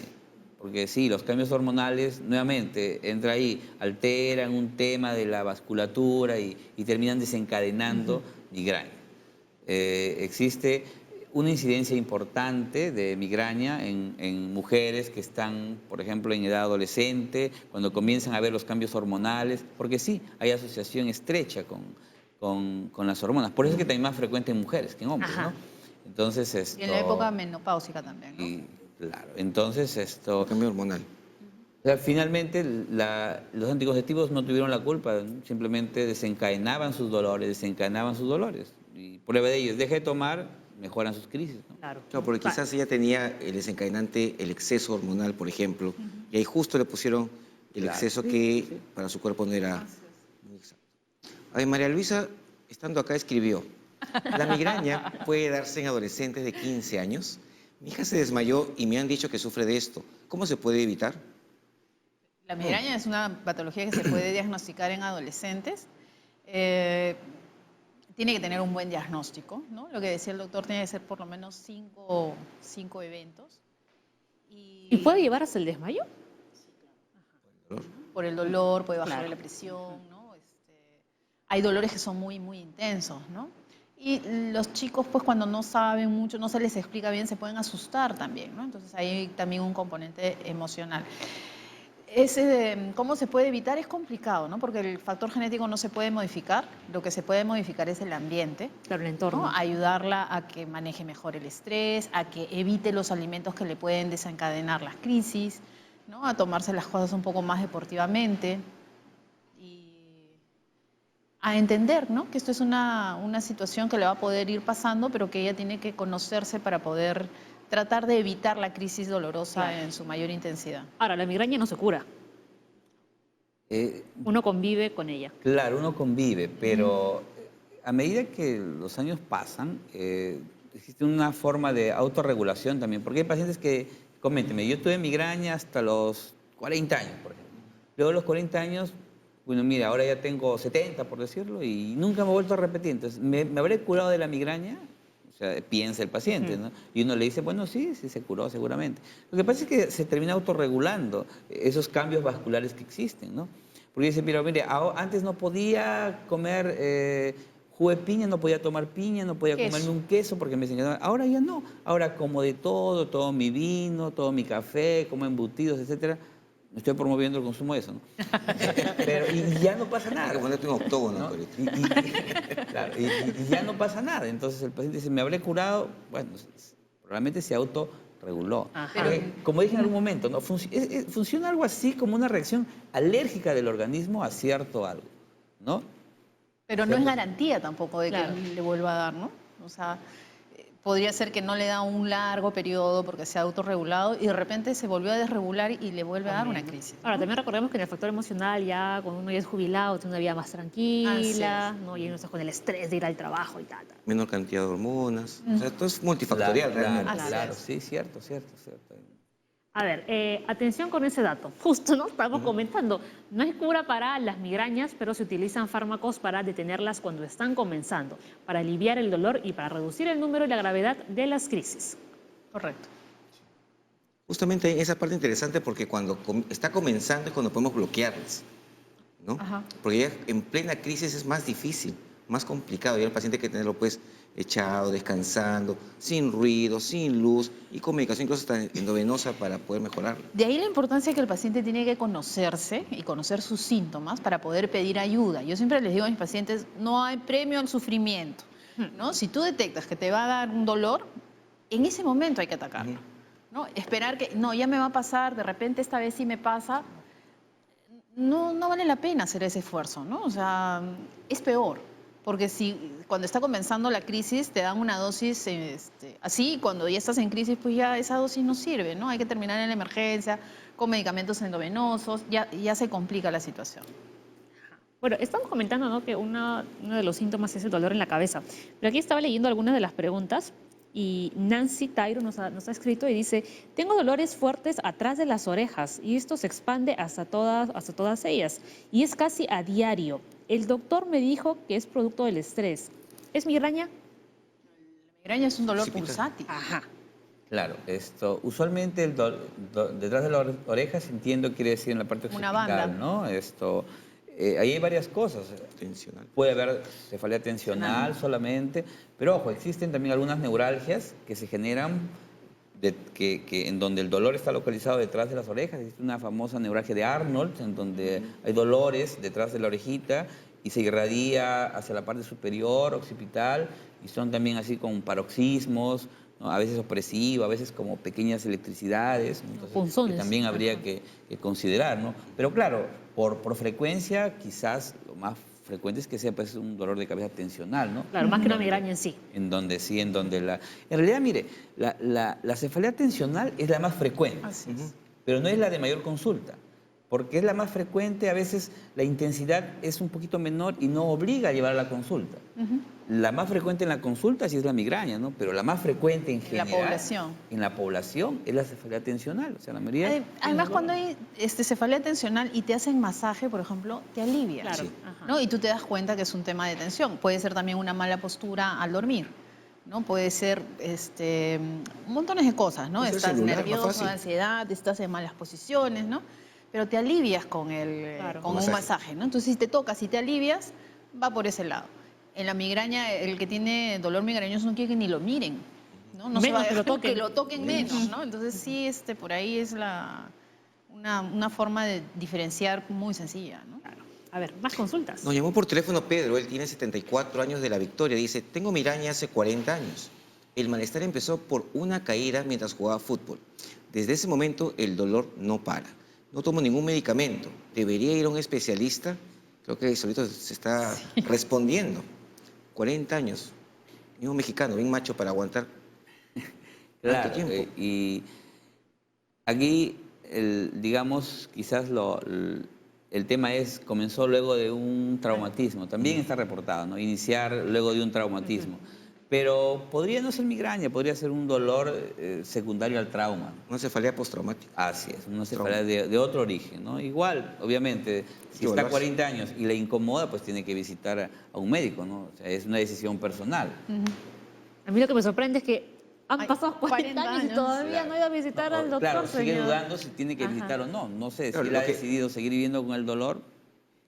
Porque sí, los cambios hormonales, nuevamente, entra ahí, alteran un tema de la vasculatura y terminan desencadenando migraña. Existe una incidencia importante de migraña en mujeres que están, por ejemplo, en edad adolescente, cuando comienzan a ver los cambios hormonales, porque sí, hay asociación estrecha con las hormonas. Por eso es que también más frecuente en mujeres que en hombres, Ajá. ¿no? Entonces, Y en la época menopáusica también, ¿no? Claro, entonces esto... Cambio hormonal. O sea, finalmente los anticonceptivos no tuvieron la culpa, ¿no? Simplemente desencadenaban sus dolores. Y prueba de ello es, deje de tomar, mejoran sus crisis, ¿no? Claro. Claro, porque quizás ella tenía el desencadenante, el exceso hormonal, por ejemplo, y ahí justo le pusieron el Claro. exceso Sí, que sí. para su cuerpo no era muy exacto. A ver, María Luisa, estando acá, escribió, la migraña puede darse en adolescentes de 15 años. Mi hija se desmayó y me han dicho que sufre de esto. ¿Cómo se puede evitar? La migraña es una patología que se puede diagnosticar en adolescentes. Tiene que tener un buen diagnóstico, ¿no? Lo que decía el doctor, tiene que ser por lo menos 5 eventos. ¿Y puede llevar hasta el desmayo? Por el dolor, puede bajar Claro. la presión, ¿no? Hay dolores que son muy, muy intensos, ¿no? Y los chicos, pues cuando no saben mucho, no se les explica bien, se pueden asustar también, ¿no? Entonces hay también un componente emocional. ¿Cómo se puede evitar? Es complicado, ¿no? Porque el factor genético no se puede modificar, lo que se puede modificar es el ambiente. Claro, el entorno. ¿No? Ayudarla a que maneje mejor el estrés, a que evite los alimentos que le pueden desencadenar las crisis, ¿no? A tomarse las cosas un poco más deportivamente y a entender, ¿no?, que esto es una situación que le va a poder ir pasando, pero que ella tiene que conocerse para poder tratar de evitar la crisis dolorosa Claro. en su mayor intensidad. Ahora, la migraña no se cura. Uno convive con ella. Claro, uno convive, pero a medida que los años pasan, existe una forma de autorregulación también, porque hay pacientes que, coménteme, yo tuve migraña hasta los 40 años, por ejemplo. Luego de los 40 años, bueno, mira, ahora ya tengo 70, por decirlo, y nunca me he vuelto a repetir. Entonces, ¿me habré curado de la migraña? O sea, piensa el paciente, ¿no? Y uno le dice, bueno, sí, se curó seguramente. Lo que pasa es que se termina autorregulando esos cambios vasculares que existen, ¿no? Porque dice, mira, antes no podía comer jugo de piña, no podía tomar piña, no podía Queso. comerme un queso porque me enseñaron. Ahora ya no. Ahora como de todo mi vino, todo mi café, como embutidos, etcétera. No estoy promoviendo el consumo de eso, ¿no? Pero, y ya no pasa Hay nada. que ponerte un octógono, ¿No? ahorita. Claro, y ya no pasa nada. Entonces el paciente dice, ¿me habré curado? Bueno, probablemente se autorreguló. Ajá. Porque, como dije en algún momento, ¿no? Funciona algo así como una reacción alérgica del organismo a cierto algo, ¿no? Pero no es garantía tampoco de Claro. que le vuelva a dar, ¿no? O sea, podría ser que no le da un largo periodo porque se ha autorregulado y de repente se volvió a desregular y le vuelve a dar una crisis. Ahora, también recordemos que en el factor emocional, ya cuando uno ya es jubilado, tiene una vida más tranquila, ¿no? Y no estás con el estrés de ir al trabajo y tal. Menor cantidad de hormonas. O sea, todo es multifactorial realmente. Así Claro, es. sí, cierto. A ver, atención con ese dato. Justo nos estamos comentando. No hay cura para las migrañas, pero se utilizan fármacos para detenerlas cuando están comenzando, para aliviar el dolor y para reducir el número y la gravedad de las crisis. Correcto. Justamente esa parte interesante porque cuando está comenzando es cuando podemos bloquearlas, ¿no? Ajá. Porque ya en plena crisis es más difícil, más complicado. Ya el paciente hay que tenerlo pues echado, descansando, sin ruido, sin luz y con medicación incluso hasta endovenosa para poder mejorarlo. De ahí la importancia que el paciente tiene que conocerse y conocer sus síntomas para poder pedir ayuda. Yo siempre les digo a mis pacientes, no hay premio al sufrimiento, ¿no? Si tú detectas que te va a dar un dolor, en ese momento hay que atacarlo, ¿no? Esperar que, no, ya me va a pasar, de repente esta vez sí me pasa, no vale la pena hacer ese esfuerzo, ¿no? O sea, es peor. Porque si cuando está comenzando la crisis te dan una dosis así, cuando ya estás en crisis, pues ya esa dosis no sirve, ¿no? Hay que terminar en la emergencia con medicamentos endovenosos, ya se complica la situación. Bueno, estamos comentando, ¿no?, que uno de los síntomas es el dolor en la cabeza. Pero aquí estaba leyendo algunas de las preguntas y Nancy Tairo nos ha escrito y dice, tengo dolores fuertes atrás de las orejas y esto se expande hasta todas ellas y es casi a diario. El doctor me dijo que es producto del estrés. ¿Es migraña? La migraña es un dolor Sí, pulsátil. Ajá. Claro, usualmente detrás de la oreja, entiendo, quiere decir en la parte Una occipital, banda. ¿no? Ahí hay varias cosas. Tensional. Puede haber cefalea tensional solamente, pero ojo, existen también algunas neuralgias que se generan en donde el dolor está localizado detrás de las orejas. Existe una famosa neuralgia de Arnold, en donde hay dolores detrás de la orejita y se irradia hacia la parte superior, occipital, y son también así con paroxismos, ¿no? A veces opresivo, a veces como pequeñas electricidades, ¿no? Entonces, Punzones. que también habría Ajá. que considerar, ¿no? Pero claro, por frecuencia, quizás lo más frecuente es que sea pues, un dolor de cabeza tensional, ¿no? Claro, más que una migraña en sí. En realidad, mire, la cefalea tensional es la más frecuente, Así es. pero no es la de mayor consulta, porque es la más frecuente, a veces la intensidad es un poquito menor y no obliga a llevar a la consulta. La más frecuente en la consulta sí es la migraña, ¿no? Pero la más frecuente en la general población. en la población es la cefalea tensional, o sea, la mayoría... Además, cuando hay cefalea tensional y te hacen masaje, por ejemplo, te alivia. Claro. Sí. Ajá. ¿No? Y tú te das cuenta que es un tema de tensión. Puede ser también una mala postura al dormir, ¿no? Puede ser montones de cosas, ¿no? Puede ser Estás celular, más nervioso, fácil. ansiedad, estás en malas posiciones, ¿no? Pero te alivias con Claro. con un Masaje. masaje, ¿no? Entonces, si te tocas y te alivias, va por ese lado. En la migraña, el que tiene dolor migrañoso no quiere que ni lo miren, ¿no? No se Menos va a que lo dejar toquen. que lo toquen menos, ¿no? Entonces, sí, por ahí es una forma de diferenciar muy sencilla, ¿no? Claro. A ver, más consultas. Nos llamó por teléfono Pedro, él tiene 74 años de La Victoria. Dice, tengo migraña hace 40 años. El malestar empezó por una caída mientras jugaba fútbol. Desde ese momento el dolor no para. No tomo ningún medicamento. ¿Debería ir a un especialista? Creo que solito se está respondiendo. 40 años. Y un mexicano, bien macho para aguantar Claro, tanto tiempo. y aquí, digamos, quizás el tema comenzó luego de un traumatismo, también está reportado, ¿no? Iniciar luego de un traumatismo. Pero podría no ser migraña, podría ser un dolor secundario al trauma. Una cefalea postraumática. Así es, una cefalea de otro origen, ¿no? Igual, obviamente, si que está evaluarse. 40 años y le incomoda, pues tiene que visitar a un médico, ¿no? O sea, es una decisión personal. A mí lo que me sorprende es que han Ay, pasado 40 40 años y años. todavía no ha ido a visitar al doctor, Claro, sigue señor. dudando si tiene que Ajá. visitar o no. No sé, Claro, si él lo ha que- decidido seguir viviendo con el dolor.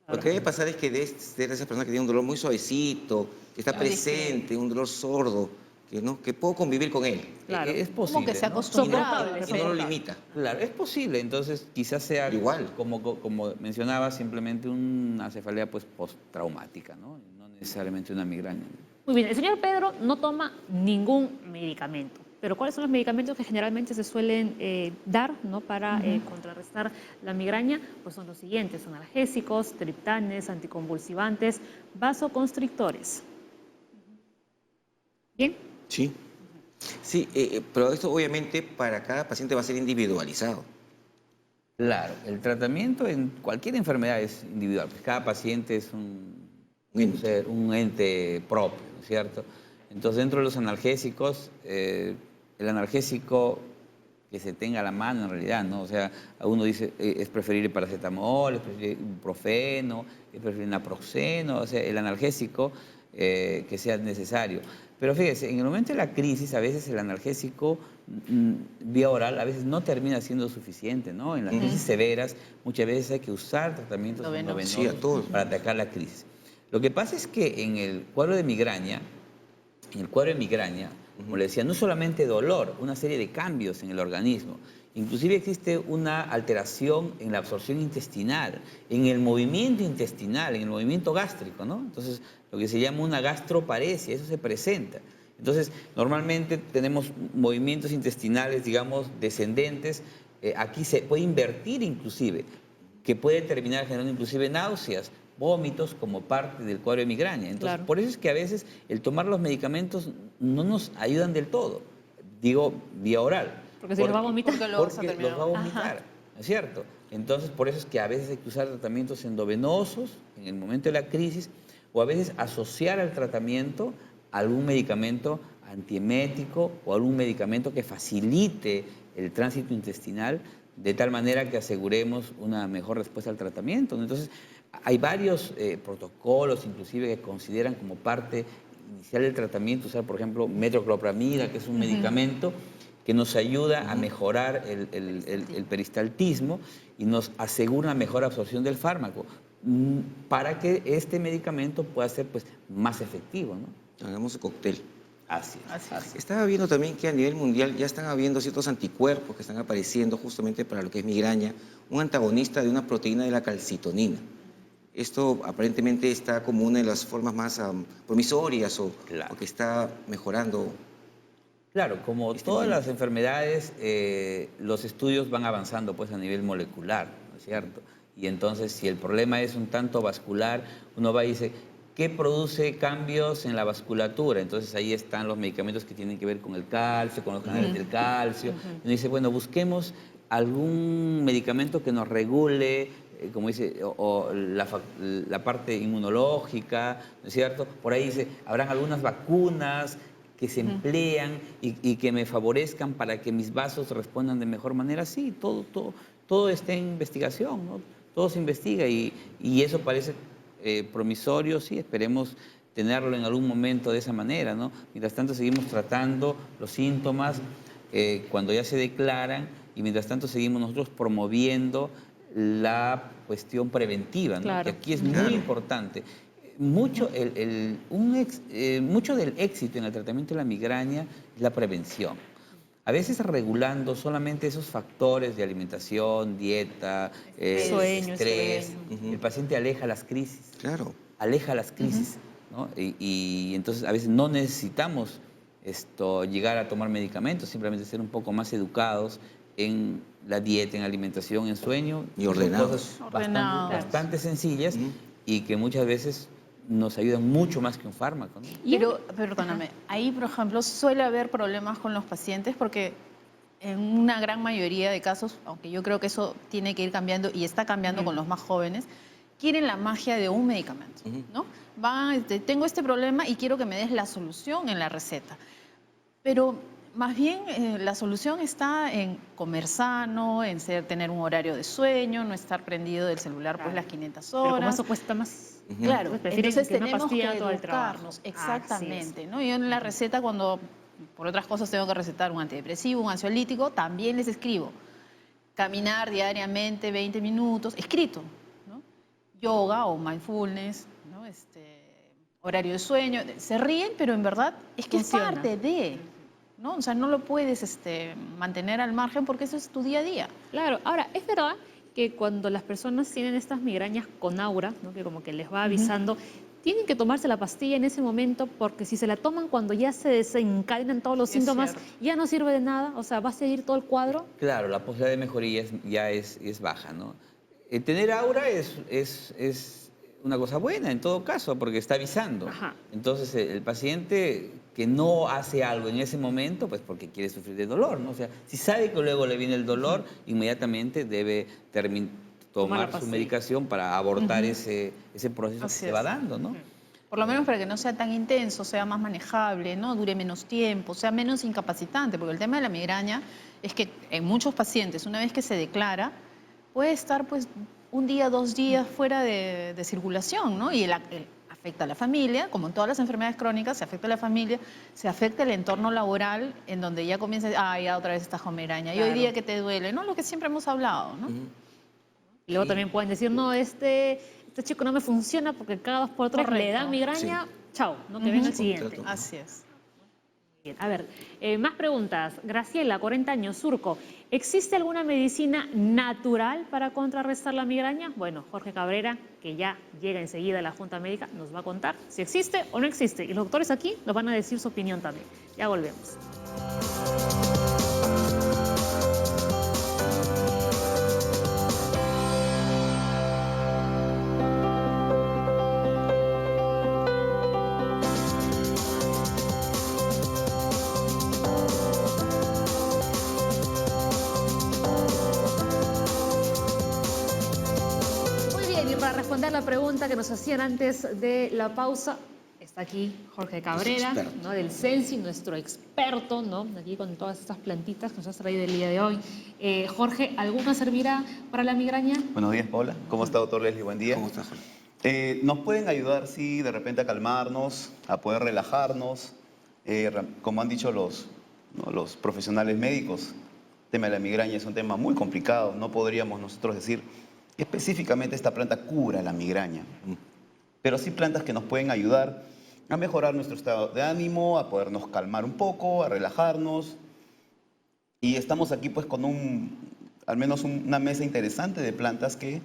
Lo que debe pasar es que debe ser esa persona que tiene un dolor muy suavecito, que está Claro. presente, un dolor sordo, que puedo convivir con él. Claro. Es posible. Como que se ¿no? acostumbrado. Soportable, Eso no lo limita. Claro, es posible. Entonces, quizás sea, Igual. como mencionaba, simplemente una cefalea pues, postraumática, ¿no? No necesariamente una migraña. Muy bien, el señor Pedro no toma ningún medicamento. pero ¿cuáles son los medicamentos que generalmente se suelen dar, ¿no?, para contrarrestar la migraña? Pues son los siguientes: analgésicos, triptanes, anticonvulsivantes, vasoconstrictores. ¿Bien? Sí. Sí, pero esto obviamente para cada paciente va a ser individualizado. Claro, el tratamiento en cualquier enfermedad es individual, pues cada paciente es un ente propio, ¿no es cierto? Entonces, dentro de los analgésicos, el analgésico que se tenga a la mano en realidad, ¿no? O sea, uno dice, es preferible paracetamol, es preferible ibuprofeno, es preferible naproxeno, o sea, el analgésico que sea necesario. Pero fíjese, en el momento de la crisis, a veces el analgésico vía oral a veces no termina siendo suficiente, ¿no? En las crisis severas muchas veces hay que usar tratamientos endovenosos Sí, a todos. para atacar la crisis. Lo que pasa es que en el cuadro de migraña, como le decía, no solamente dolor, una serie de cambios en el organismo. Inclusive existe una alteración en la absorción intestinal, en el movimiento intestinal, en el movimiento gástrico, ¿no? Entonces, lo que se llama una gastroparesia, eso se presenta. Entonces, normalmente tenemos movimientos intestinales, digamos, descendentes. Aquí se puede invertir inclusive, que puede terminar generando inclusive náuseas, vómitos como parte del cuadro de migraña. Entonces, Claro. por eso es que a veces el tomar los medicamentos no nos ayudan del todo, digo, vía oral. Porque si los va a vomitar. Porque lo vas a Porque terminar. los va a vomitar, ¿no es cierto? Entonces, por eso es que a veces hay que usar tratamientos endovenosos en el momento de la crisis, o a veces asociar al tratamiento algún medicamento antiemético o algún medicamento que facilite el tránsito intestinal, de tal manera que aseguremos una mejor respuesta al tratamiento. Entonces, hay varios protocolos, inclusive, que consideran como parte inicial del tratamiento usar, por ejemplo, metoclopramida, que es un medicamento que nos ayuda a mejorar el peristaltismo y nos asegura una mejor absorción del fármaco para que este medicamento pueda ser, pues, más efectivo, ¿no? Hagamos el cóctel. Así es. Estaba viendo también que a nivel mundial ya están habiendo ciertos anticuerpos que están apareciendo justamente para lo que es migraña, un antagonista de una proteína de la calcitonina. Esto aparentemente está como una de las formas más promisorias o que está mejorando. Claro, como todas las enfermedades, los estudios van avanzando, pues, a nivel molecular, ¿no es cierto? Y entonces, si el problema es un tanto vascular, uno va y dice, ¿qué produce cambios en la vasculatura? Entonces, ahí están los medicamentos que tienen que ver con el calcio, con los canales del calcio. Y uno dice, bueno, busquemos algún medicamento que nos regule, como dice, la parte inmunológica, ¿no es cierto? Por ahí dice, habrán algunas vacunas que se emplean y que me favorezcan para que mis vasos respondan de mejor manera. Sí, todo está en investigación, ¿no? Todo se investiga y eso parece promisorio, sí, esperemos tenerlo en algún momento de esa manera, ¿no? Mientras tanto seguimos tratando los síntomas cuando ya se declaran y mientras tanto seguimos nosotros promoviendo la cuestión preventiva, ¿no? Claro. Que aquí es muy importante. Mucho del éxito en el tratamiento de la migraña es la prevención. A veces regulando solamente esos factores de alimentación, dieta, Sueño, estrés, el paciente aleja las crisis. Claro. Aleja las crisis, ¿no? Y entonces a veces no necesitamos llegar a tomar medicamentos, simplemente ser un poco más educados en la dieta, en la alimentación, en sueño. Y ordenados. Son cosas bastante sencillas y que muchas veces nos ayudan mucho más que un fármaco, ¿no? Pero, perdóname, ahí, por ejemplo, suele haber problemas con los pacientes porque en una gran mayoría de casos, aunque yo creo que eso tiene que ir cambiando y está cambiando con los más jóvenes, quieren la magia de un medicamento, ¿no? Tengo este problema y quiero que me des la solución en la receta. Pero más bien la solución está en comer sano, en tener un horario de sueño, no estar prendido del celular pues las 500 horas. Pero como eso cuesta más. Claro, Prefieren entonces que una tenemos pastilla que todo el trabajo. educarnos, Así es. exactamente, ¿no? Yo en la receta, cuando por otras cosas tengo que recetar un antidepresivo, un ansiolítico, también les escribo caminar diariamente 20 minutos, escrito, ¿no? Yoga o mindfulness, ¿no? Horario de sueño, se ríen, pero en verdad es que Funciona. es parte de, ¿no? O sea, no lo puedes mantener al margen porque eso es tu día a día. Claro, ahora, es verdad que cuando las personas tienen estas migrañas con aura, ¿no?, que como que les va avisando, tienen que tomarse la pastilla en ese momento, porque si se la toman cuando ya se desencadenan todos los Es síntomas, cierto. ya no sirve de nada, o sea, va a seguir todo el cuadro. Claro, la posibilidad de mejoría ya es baja, ¿no? Tener aura es una cosa buena en todo caso, porque está avisando. Ajá. Entonces, el paciente que no hace algo en ese momento, pues porque quiere sufrir de dolor, ¿no? O sea, si sabe que luego le viene el dolor, inmediatamente debe Tomar la tomar su pastilla. medicación para abortar ese proceso Así que se es. va dando, ¿no? Por lo menos para que no sea tan intenso, sea más manejable, ¿no? Dure menos tiempo, sea menos incapacitante, porque el tema de la migraña es que en muchos pacientes, una vez que se declara, puede estar pues un día, 2 días fuera de circulación, ¿no? Y afecta a la familia, como en todas las enfermedades crónicas, se afecta a la familia, se afecta el entorno laboral, en donde ya comienza, ya otra vez estás con migraña, y hoy Claro. día que te duele, ¿no? Lo que siempre hemos hablado, ¿no? Y luego Sí. también pueden decir, no, este chico no me funciona porque cada 2 por 3 le da Correcto. migraña, chao, no que venga el siguiente. Contrato. Así es. Bien, a ver, más preguntas. Graciela, 40 años, Surco. ¿Existe alguna medicina natural para contrarrestar la migraña? Bueno, Jorge Cabrera, que ya llega enseguida a la Junta Médica, nos va a contar si existe o no existe. Y los doctores aquí nos van a decir su opinión también. Ya volvemos. Muy bien, y para responder la pregunta que nos hacían antes de la pausa, está aquí Jorge Cabrera, experto. ¿no? Del Sensi, nuestro experto, ¿no? Aquí con todas estas plantitas que nos has traído el día de hoy. Jorge, ¿alguna servirá para la migraña? Buenos días, Paula. ¿Cómo está, doctor Leslie? Buen día. ¿Cómo estás, Jorge? Nos pueden ayudar, sí, de repente a calmarnos, a poder relajarnos. Como han dicho ¿no? los profesionales médicos, el tema de la migraña es un tema muy complicado. No podríamos nosotros decir que específicamente esta planta cura la migraña. Pero sí plantas que nos pueden ayudar a mejorar nuestro estado de ánimo, a podernos calmar un poco, a relajarnos. Y estamos aquí pues con al menos una mesa interesante de plantas que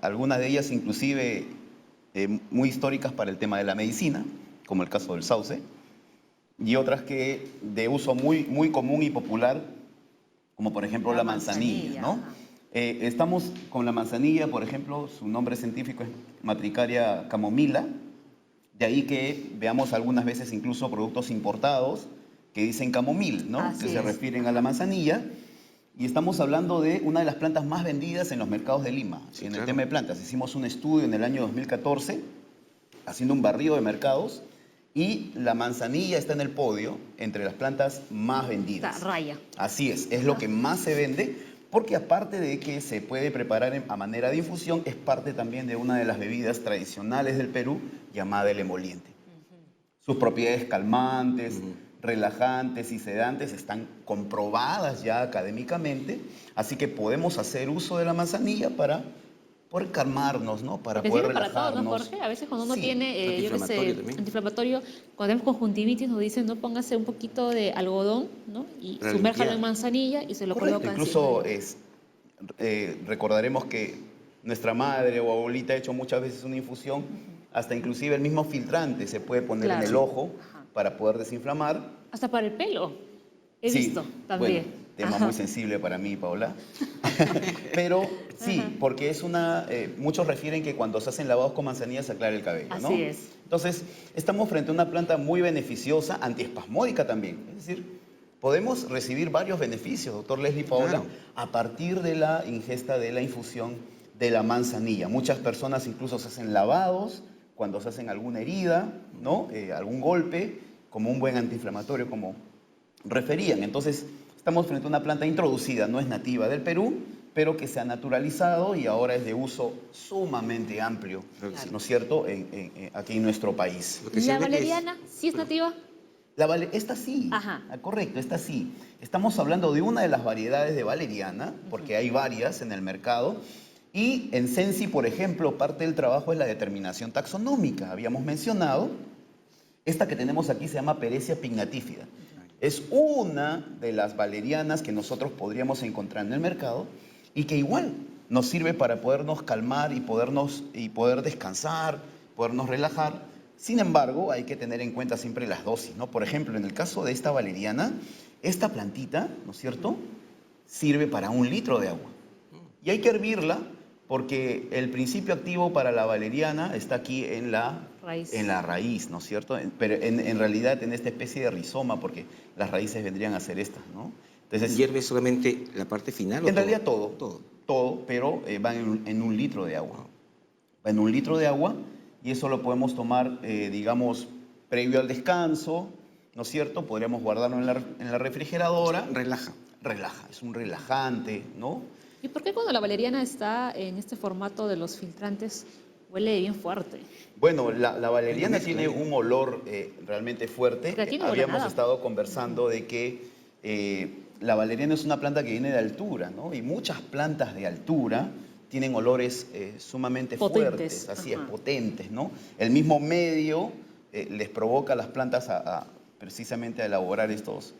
algunas de ellas inclusive muy históricas para el tema de la medicina, como el caso del sauce, y otras que de uso muy, muy común y popular, como por ejemplo la manzanilla, ¿no? ajá. Estamos con la manzanilla, por ejemplo, su nombre científico es Matricaria camomila, de ahí que veamos algunas veces incluso productos importados que dicen camomil, ¿no? Así Que se es. refieren a la manzanilla. Y estamos hablando de una de las plantas más vendidas en los mercados de Lima. Sí, en claro. el tema de plantas, hicimos un estudio en el año 2014, haciendo un barrido de mercados, y la manzanilla está en el podio entre las plantas más vendidas. Está raya. Así es lo que más se vende, porque aparte de que se puede preparar a manera de infusión, es parte también de una de las bebidas tradicionales del Perú, llamada el emoliente. Sus propiedades calmantes, relajantes y sedantes están comprobadas ya académicamente, así que podemos hacer uso de la manzanilla para poder calmarnos, ¿no? Para Porque poder sirve para todo, relajarnos. ¿no, Jorge? A veces cuando uno Sí. tiene, yo qué sé, Antiinflamatorio también. antiinflamatorio, cuando tenemos conjuntivitis nos dicen, no, póngase un poquito de algodón, ¿no? Y Para sumérjalo limpiar. en manzanilla y se lo Correcto, colocan. incluso recordaremos que nuestra madre o abuelita ha hecho muchas veces una infusión, hasta inclusive el mismo filtrante se puede poner Claro. en el ojo Ajá. para poder desinflamar. Hasta para el pelo. He Sí, visto también. Bueno, tema Ajá. muy sensible para mí, Paola. Pero sí, porque es muchos refieren que cuando se hacen lavados con manzanilla se aclara el cabello, ¿no? Así es. Entonces, estamos frente a una planta muy beneficiosa, antiespasmódica también. Es decir, podemos recibir varios beneficios, doctor Leslie, Paola, Claro. a partir de la ingesta de la infusión de la manzanilla. Muchas personas incluso se hacen lavados cuando se hacen alguna herida, ¿no? Algún golpe, como un buen antiinflamatorio, como referían. Entonces, estamos frente a una planta introducida, no es nativa del Perú, pero que se ha naturalizado y ahora es de uso sumamente amplio, Claro que sí. ¿no es cierto?, aquí en nuestro país. Lo que sí ¿La hay que es- valeriana sí es nativa? Esta sí, Ajá. correcto, esta sí. Estamos hablando de una de las variedades de valeriana, porque hay varias en el mercado, y en Sensi, por ejemplo, parte del trabajo es la determinación taxonómica. Habíamos mencionado, esta que tenemos aquí se llama Perecia pignatifida. Es una de las valerianas que nosotros podríamos encontrar en el mercado y que igual nos sirve para podernos calmar y poder descansar, podernos relajar. Sin embargo, hay que tener en cuenta siempre las dosis, ¿no? Por ejemplo, en el caso de esta valeriana, esta plantita, ¿no es cierto?, sirve para 1 litro de agua. Y hay que hervirla porque el principio activo para la valeriana está aquí en la raíz, ¿no es cierto? Pero en realidad en esta especie de rizoma, porque las raíces vendrían a ser estas, ¿no? Entonces, ¿Hierve solamente la parte final o en todo? realidad todo, pero va en 1 litro de agua. Va en 1 litro de agua y eso lo podemos tomar, digamos, previo al descanso, ¿no es cierto? Podríamos guardarlo en la refrigeradora. Relaja. Relaja, es un relajante, ¿no? ¿Y por qué cuando la valeriana está en este formato de los filtrantes huele bien fuerte? Bueno, la valeriana tiene un olor realmente fuerte. Porque aquí no huele Habíamos nada. estado conversando de que la valeriana es una planta que viene de altura, ¿no? Y muchas plantas de altura tienen olores sumamente Potentes. fuertes, así es, Ajá. potentes, ¿no? El mismo medio les provoca a las plantas precisamente a elaborar estos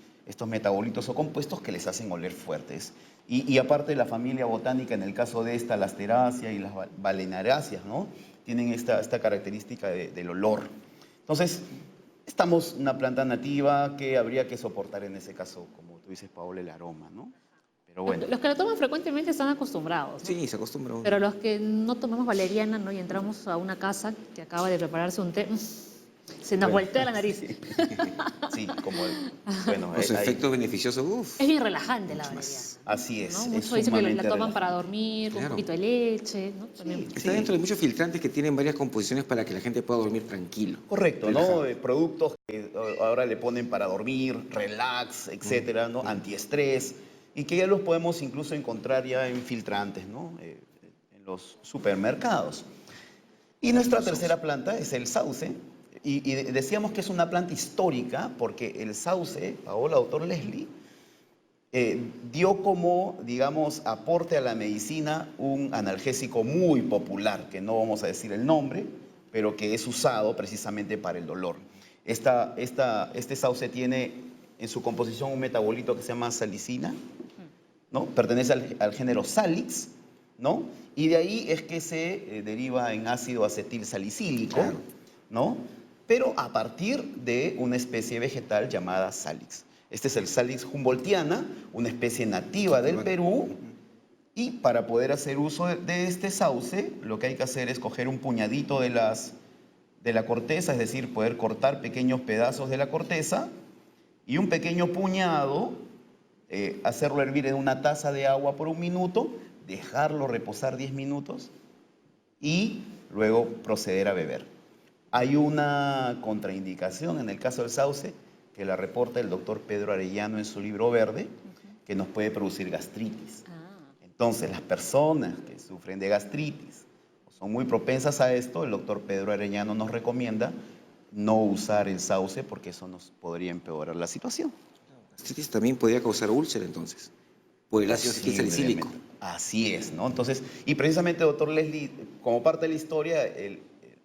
metabolitos o compuestos que les hacen oler fuertes. Y aparte la familia botánica, en el caso de esta, las teráceas y las valenaráceas, ¿no? Tienen esta característica del olor. Entonces, estamos una planta nativa que habría que soportar en ese caso, como tú dices, Paola, el aroma, ¿no? Pero bueno. Los que la toman frecuentemente están acostumbrados, ¿no? Sí, se acostumbra uno. Pero los que no tomamos valeriana, ¿no? Y entramos a una casa que acaba de prepararse un té, se nos Bueno, voltea la nariz. Sí, como bueno, Con su hay- efecto beneficioso, uff. Es bien relajante la valeriana. así es. ¿no? es Muchos dicen que la sumamente toman para relajante. dormir, con un Claro. poquito de leche, ¿no? También. Está dentro de muchos filtrantes que tienen varias composiciones para que la gente pueda dormir tranquilo. Correcto, relajado. ¿no? Productos que ahora le ponen para dormir, relax, etcétera, ¿no? Antiestrés, y que ya los podemos incluso encontrar ya en filtrantes, ¿no? En los supermercados. Y nuestra tercera planta es el sauce. Y decíamos que es una planta histórica porque el sauce, Paola, doctor Leslie, dio como, digamos, aporte a la medicina un analgésico muy popular, que no vamos a decir el nombre, pero que es usado precisamente para el dolor. Este sauce tiene en su composición un metabolito que se llama salicina, ¿no? Pertenece al género Salix, ¿no? Y de ahí es que se deriva en ácido acetil salicílico, Claro. ¿no? Pero a partir de una especie vegetal llamada Salix. Este es el Salix humboldtiana, una especie nativa del Perú, y para poder hacer uso de este sauce, lo que hay que hacer es coger un puñadito de la corteza, es decir, poder cortar pequeños pedazos de la corteza, y un pequeño puñado, hacerlo hervir en una taza de agua por 1 minuto, dejarlo reposar 10 minutos y luego proceder a beber. Hay una contraindicación en el caso del sauce, que la reporta el doctor Pedro Arellano en su libro verde, que nos puede producir gastritis. Entonces, las personas que sufren de gastritis o son muy propensas a esto, el doctor Pedro Arellano nos recomienda no usar el sauce porque eso nos podría empeorar la situación. Gastritis también podría causar úlcera entonces, por el ácido acetil salicílico. Así es, ¿no? Entonces, y precisamente, doctor Leslie, como parte de la historia,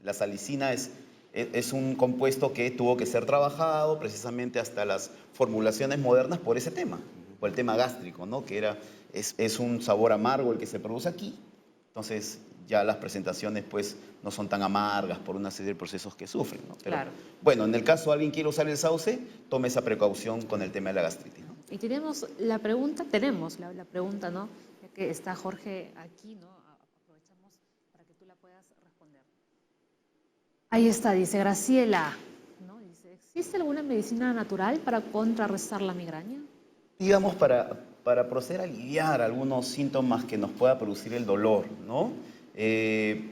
la salicina es un compuesto que tuvo que ser trabajado precisamente hasta las formulaciones modernas por ese tema, por el tema gástrico, ¿no? Que es un sabor amargo el que se produce aquí. Entonces, ya las presentaciones pues no son tan amargas por una serie de procesos que sufren, ¿no? Pero, Claro. bueno, en el caso de alguien quiere usar el sauce, tome esa precaución con el tema de la gastritis, ¿no? Y tenemos la pregunta, ¿no? Ya que está Jorge aquí, ¿no? Aprovechamos para que tú la puedas responder. Ahí está, dice Graciela, ¿no? Dice, ¿existe alguna medicina natural para contrarrestar la migraña? Digamos, para proceder a aliviar algunos síntomas que nos pueda producir el dolor, ¿no?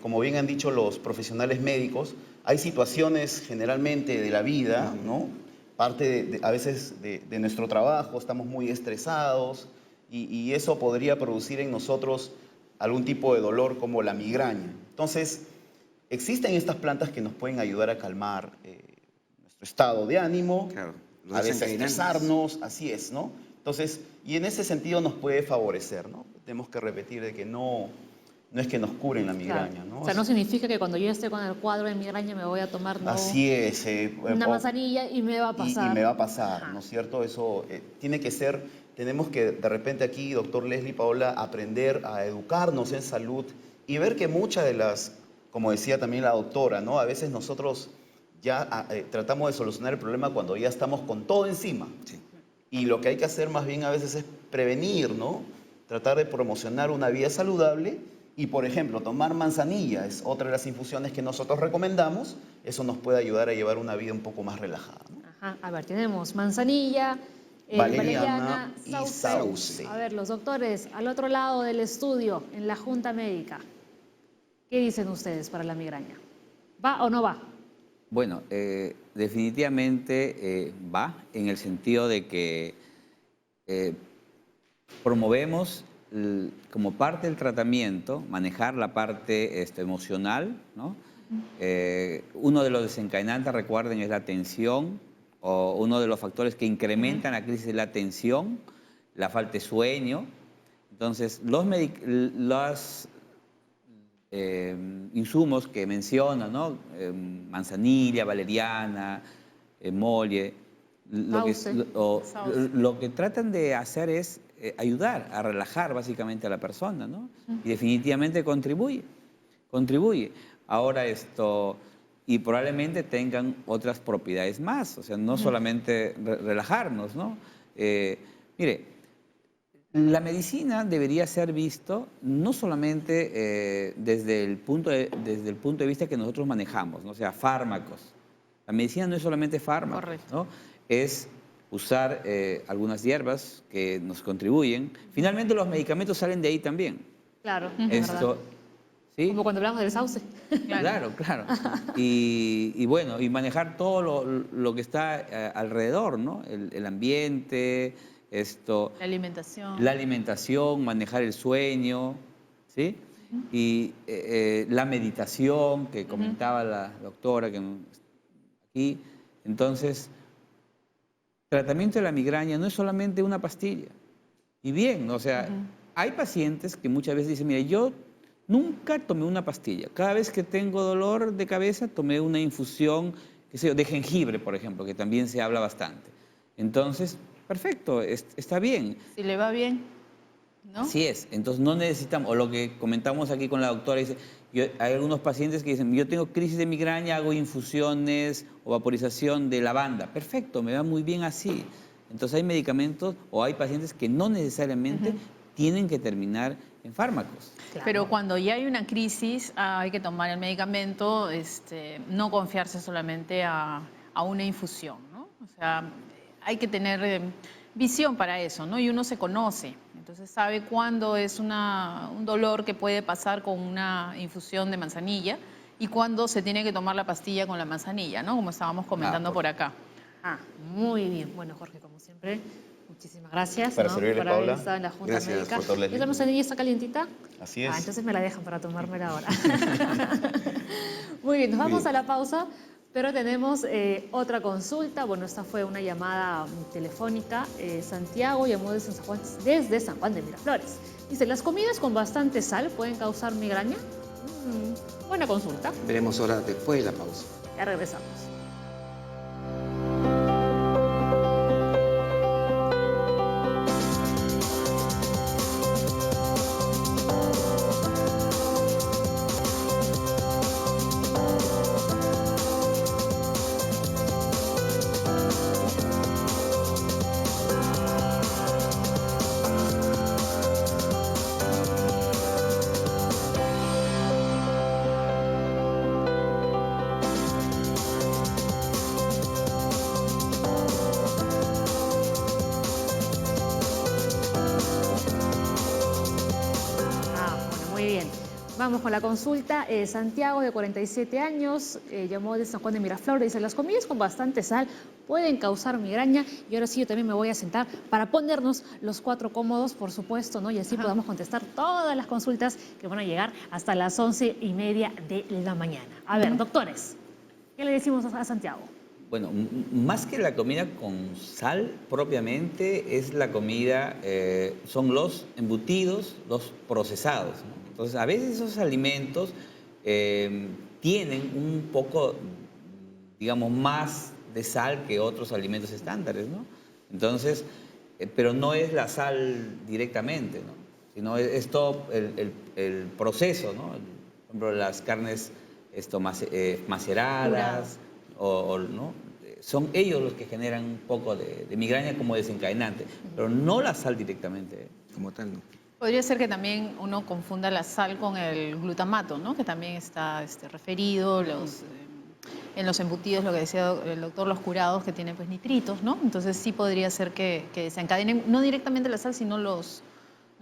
Como bien han dicho los profesionales médicos, hay situaciones generalmente de la vida, ¿no? Parte a veces de nuestro trabajo, estamos muy estresados y eso podría producir en nosotros algún tipo de dolor como la migraña. Entonces, existen estas plantas que nos pueden ayudar a calmar nuestro estado de ánimo, Claro, los a desencadenantes. desestresarnos, así es, ¿no? Entonces, y en ese sentido nos puede favorecer, ¿no? Tenemos que repetir de que no es que nos curen la migraña, Claro. ¿no? O sea, no significa que cuando yo esté con el cuadro de migraña me voy a tomar, ¿no? Así es. Una manzanilla y me va a pasar. Y me va a pasar, Ajá. ¿no es cierto? Eso tiene que ser, tenemos que de repente aquí, doctor Leslie, Paola, aprender a educarnos en salud y ver que muchas de las como decía también la doctora, ¿no? A veces nosotros ya tratamos de solucionar el problema cuando ya estamos con todo encima. Sí. Y lo que hay que hacer más bien a veces es prevenir, ¿no? Tratar de promocionar una vida saludable y, por ejemplo, tomar manzanilla es otra de las infusiones que nosotros recomendamos. Eso nos puede ayudar a llevar una vida un poco más relajada, ¿no? Ajá, a ver, tenemos manzanilla, Valeriana y sauce. sauce. A ver, los doctores, al otro lado del estudio, en la junta médica, ¿qué dicen ustedes para la migraña? ¿Va o no va? Bueno, definitivamente va en el sentido de que promovemos como parte del tratamiento manejar la parte emocional, ¿no? Uno de los desencadenantes, recuerden, es la tensión, o uno de los factores que incrementan la crisis es la tensión, la falta de sueño. Entonces, los insumos que menciona, ¿no? Manzanilla, valeriana, molle, Sauce. lo que tratan de hacer es ayudar a relajar básicamente a la persona, ¿no? Y definitivamente contribuye. Ahora y probablemente tengan otras propiedades más, o sea, no solamente relajarnos, ¿no? Mire, la medicina debería ser visto no solamente desde el punto de vista que nosotros manejamos, ¿no? O sea, fármacos. La medicina no es solamente fármacos, Correcto. ¿no? Es usar algunas hierbas que nos contribuyen. Finalmente los medicamentos salen de ahí también. Claro, es verdad. ¿Sí? Como cuando hablamos del sauce. Claro. Y bueno, y manejar todo lo que está alrededor, ¿no? El ambiente, La la alimentación, manejar el sueño, ¿sí? Y la meditación que comentaba la doctora aquí. Entonces, tratamiento de la migraña no es solamente una pastilla. Y bien, o sea, hay pacientes que muchas veces dicen, mira, yo nunca tomé una pastilla. Cada vez que tengo dolor de cabeza, tomé una infusión, qué sé yo, de jengibre, por ejemplo, que también se habla bastante. Entonces, perfecto, está bien. Si le va bien, ¿no? Así es. Entonces, no necesitamos, o lo que comentamos aquí con la doctora, dice, hay algunos pacientes que dicen, yo tengo crisis de migraña, hago infusiones o vaporización de lavanda. Perfecto, me va muy bien así. Entonces, hay medicamentos o hay pacientes que no necesariamente tienen que terminar en fármacos. Claro. Pero cuando ya hay una crisis, hay que tomar el medicamento, no confiarse solamente a una infusión, ¿no? O sea, hay que tener visión para eso, ¿no? Y uno se conoce, entonces sabe cuándo es un dolor que puede pasar con una infusión de manzanilla y cuándo se tiene que tomar la pastilla con la manzanilla, ¿no? Como estábamos comentando por acá. Ah, muy bien. Bueno, Jorge, como siempre, muchísimas gracias, Para ¿no? servirle, por haber Paula. estado en la Junta Gracias, Médica. doctor Leslie. ¿Esa manzanilla está calientita? Así es. Entonces me la dejan para tomármela ahora. Muy bien, nos vamos a la pausa, pero tenemos otra consulta. Bueno, esta fue una llamada telefónica. Santiago llamó desde San Juan de Miraflores. Dice, ¿las comidas con bastante sal pueden causar migraña? Buena consulta. Veremos ahora después de la pausa. Ya regresamos. Vamos con la consulta. Santiago, de 47 años, llamó de San Juan de Miraflores. Dice, las comidas con bastante sal pueden causar migraña. Y ahora sí, yo también me voy a sentar para ponernos los 4 cómodos, por supuesto, ¿no? Y así podamos contestar todas las consultas que van a llegar hasta las 11:30 de la mañana. A ver, doctores, ¿qué le decimos a Santiago? Bueno, más que la comida con sal propiamente, es la comida, son los embutidos, los procesados, ¿no? Entonces, a veces esos alimentos tienen un poco, digamos, más de sal que otros alimentos estándares, ¿no? Entonces, pero no es la sal directamente, ¿no? Sino es todo el proceso, ¿no? Por ejemplo, las carnes maceradas, ¿no? Son ellos los que generan un poco de migraña como desencadenante, pero no la sal directamente. Como tal, ¿no? Podría ser que también uno confunda la sal con el glutamato, ¿no? Que también está referido en los embutidos, lo que decía el doctor, los curados que tienen pues nitritos, ¿no? Entonces sí podría ser que desencadenen no directamente la sal, sino los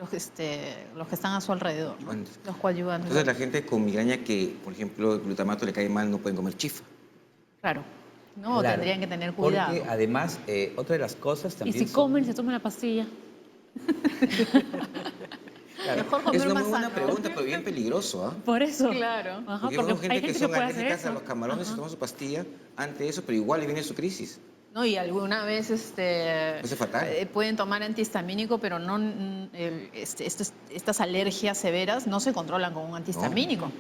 que están a su alrededor, ¿no? Los coadyuvantes. Entonces la gente con migraña que, por ejemplo, el glutamato le cae mal, no pueden comer chifa. Claro, ¿no? Claro, Tendrían que tener cuidado. Porque además, otra de las cosas Y también si comen, se toman la pastilla. Mejor comer Es una más muy buena sano. pregunta, pero bien peligroso, ¿ah? Por eso. Claro. Ajá, Porque porque hay gente hay que gente son que puede hacer alérgicas a eso. los camarones y se Ajá. toman su pastilla ante eso, pero igual le viene su crisis. No, y alguna vez Eso es fatal. pueden tomar antihistamínico, pero no estas alergias severas no se controlan con un antihistamínico.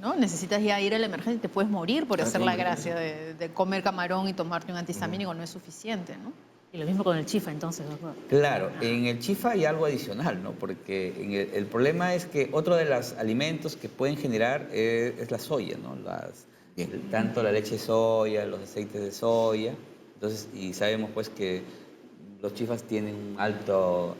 ¿No? Necesitas ya ir a la emergencia y te puedes morir por Claro, hacer te la morir, gracia de comer camarón y tomarte un antihistamínico, no es suficiente, ¿no? Y lo mismo con el chifa, entonces, doctor. Claro, en el chifa hay algo adicional, ¿no? Porque el problema es que otro de los alimentos que pueden generar es la soya, ¿no? Tanto la leche de soya, los aceites de soya. Entonces, y sabemos pues que los chifas tienen un alto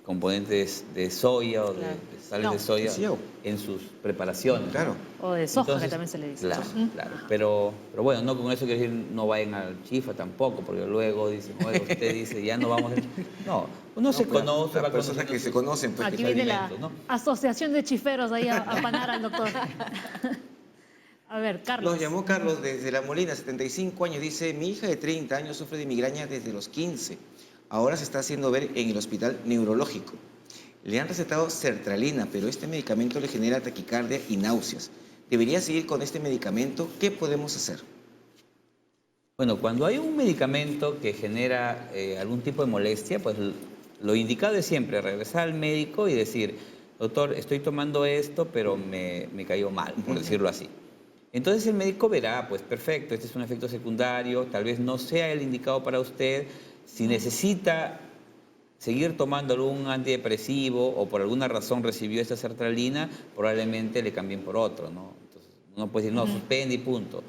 componentes de soya o de sales No, de soya sí, sí. en sus preparaciones, ¿no? Claro. O de soja, que Entonces, también se le dice. Claro, claro. Pero bueno, no con eso quiero decir no vayan al chifa tampoco, porque luego dicen, oye, usted dice, ya no vamos al chifa. No, uno se conoce, Las va personas conociendo que se sus- conocen, pues, Aquí que viene la alimentos, ¿no? asociación de chiferos ahí a panar al doctor. A ver, Carlos. Nos llamó Carlos desde La Molina, 75 años. Dice, mi hija de 30 años sufre de migraña desde los 15. Ahora se está haciendo ver en el hospital neurológico. Le han recetado sertralina, pero este medicamento le genera taquicardia y náuseas. ¿Debería seguir con este medicamento? ¿Qué podemos hacer? Bueno, cuando hay un medicamento que genera algún tipo de molestia, pues lo indicado es siempre regresar al médico y decir, doctor, estoy tomando esto, pero me cayó mal, por decirlo así. Entonces el médico verá, pues perfecto, este es un efecto secundario, tal vez no sea el indicado para usted. Si necesita seguir tomando algún antidepresivo o por alguna razón recibió esta sertralina, probablemente le cambien por otro, ¿no? Entonces uno puede decir, no, suspende y punto.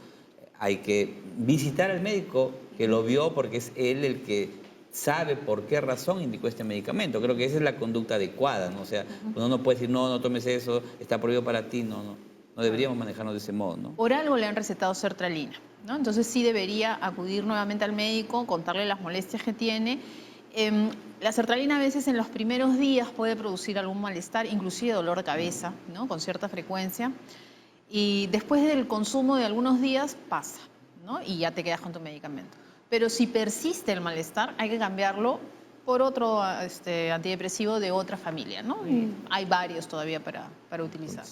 Hay que visitar al médico que lo vio porque es él el que sabe por qué razón indicó este medicamento. Creo que esa es la conducta adecuada, ¿no? O sea, uno no puede decir, no, no tomes eso, está prohibido para ti, no. No deberíamos manejarnos de ese modo, ¿no? Por algo le han recetado sertralina, ¿no? Entonces sí debería acudir nuevamente al médico, contarle las molestias que tiene. La sertralina a veces en los primeros días puede producir algún malestar, inclusive dolor de cabeza, ¿no? Con cierta frecuencia. Y después del consumo de algunos días pasa, ¿no? Y ya te quedas con tu medicamento. Pero si persiste el malestar, hay que cambiarlo por otro antidepresivo de otra familia, ¿no? Hay varios todavía para utilizar.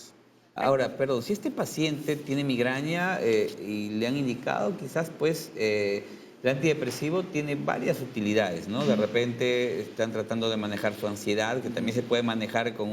Ahora, perdón, si este paciente tiene migraña y le han indicado, quizás pues el antidepresivo tiene varias utilidades, ¿no? De repente están tratando de manejar su ansiedad, que también se puede manejar con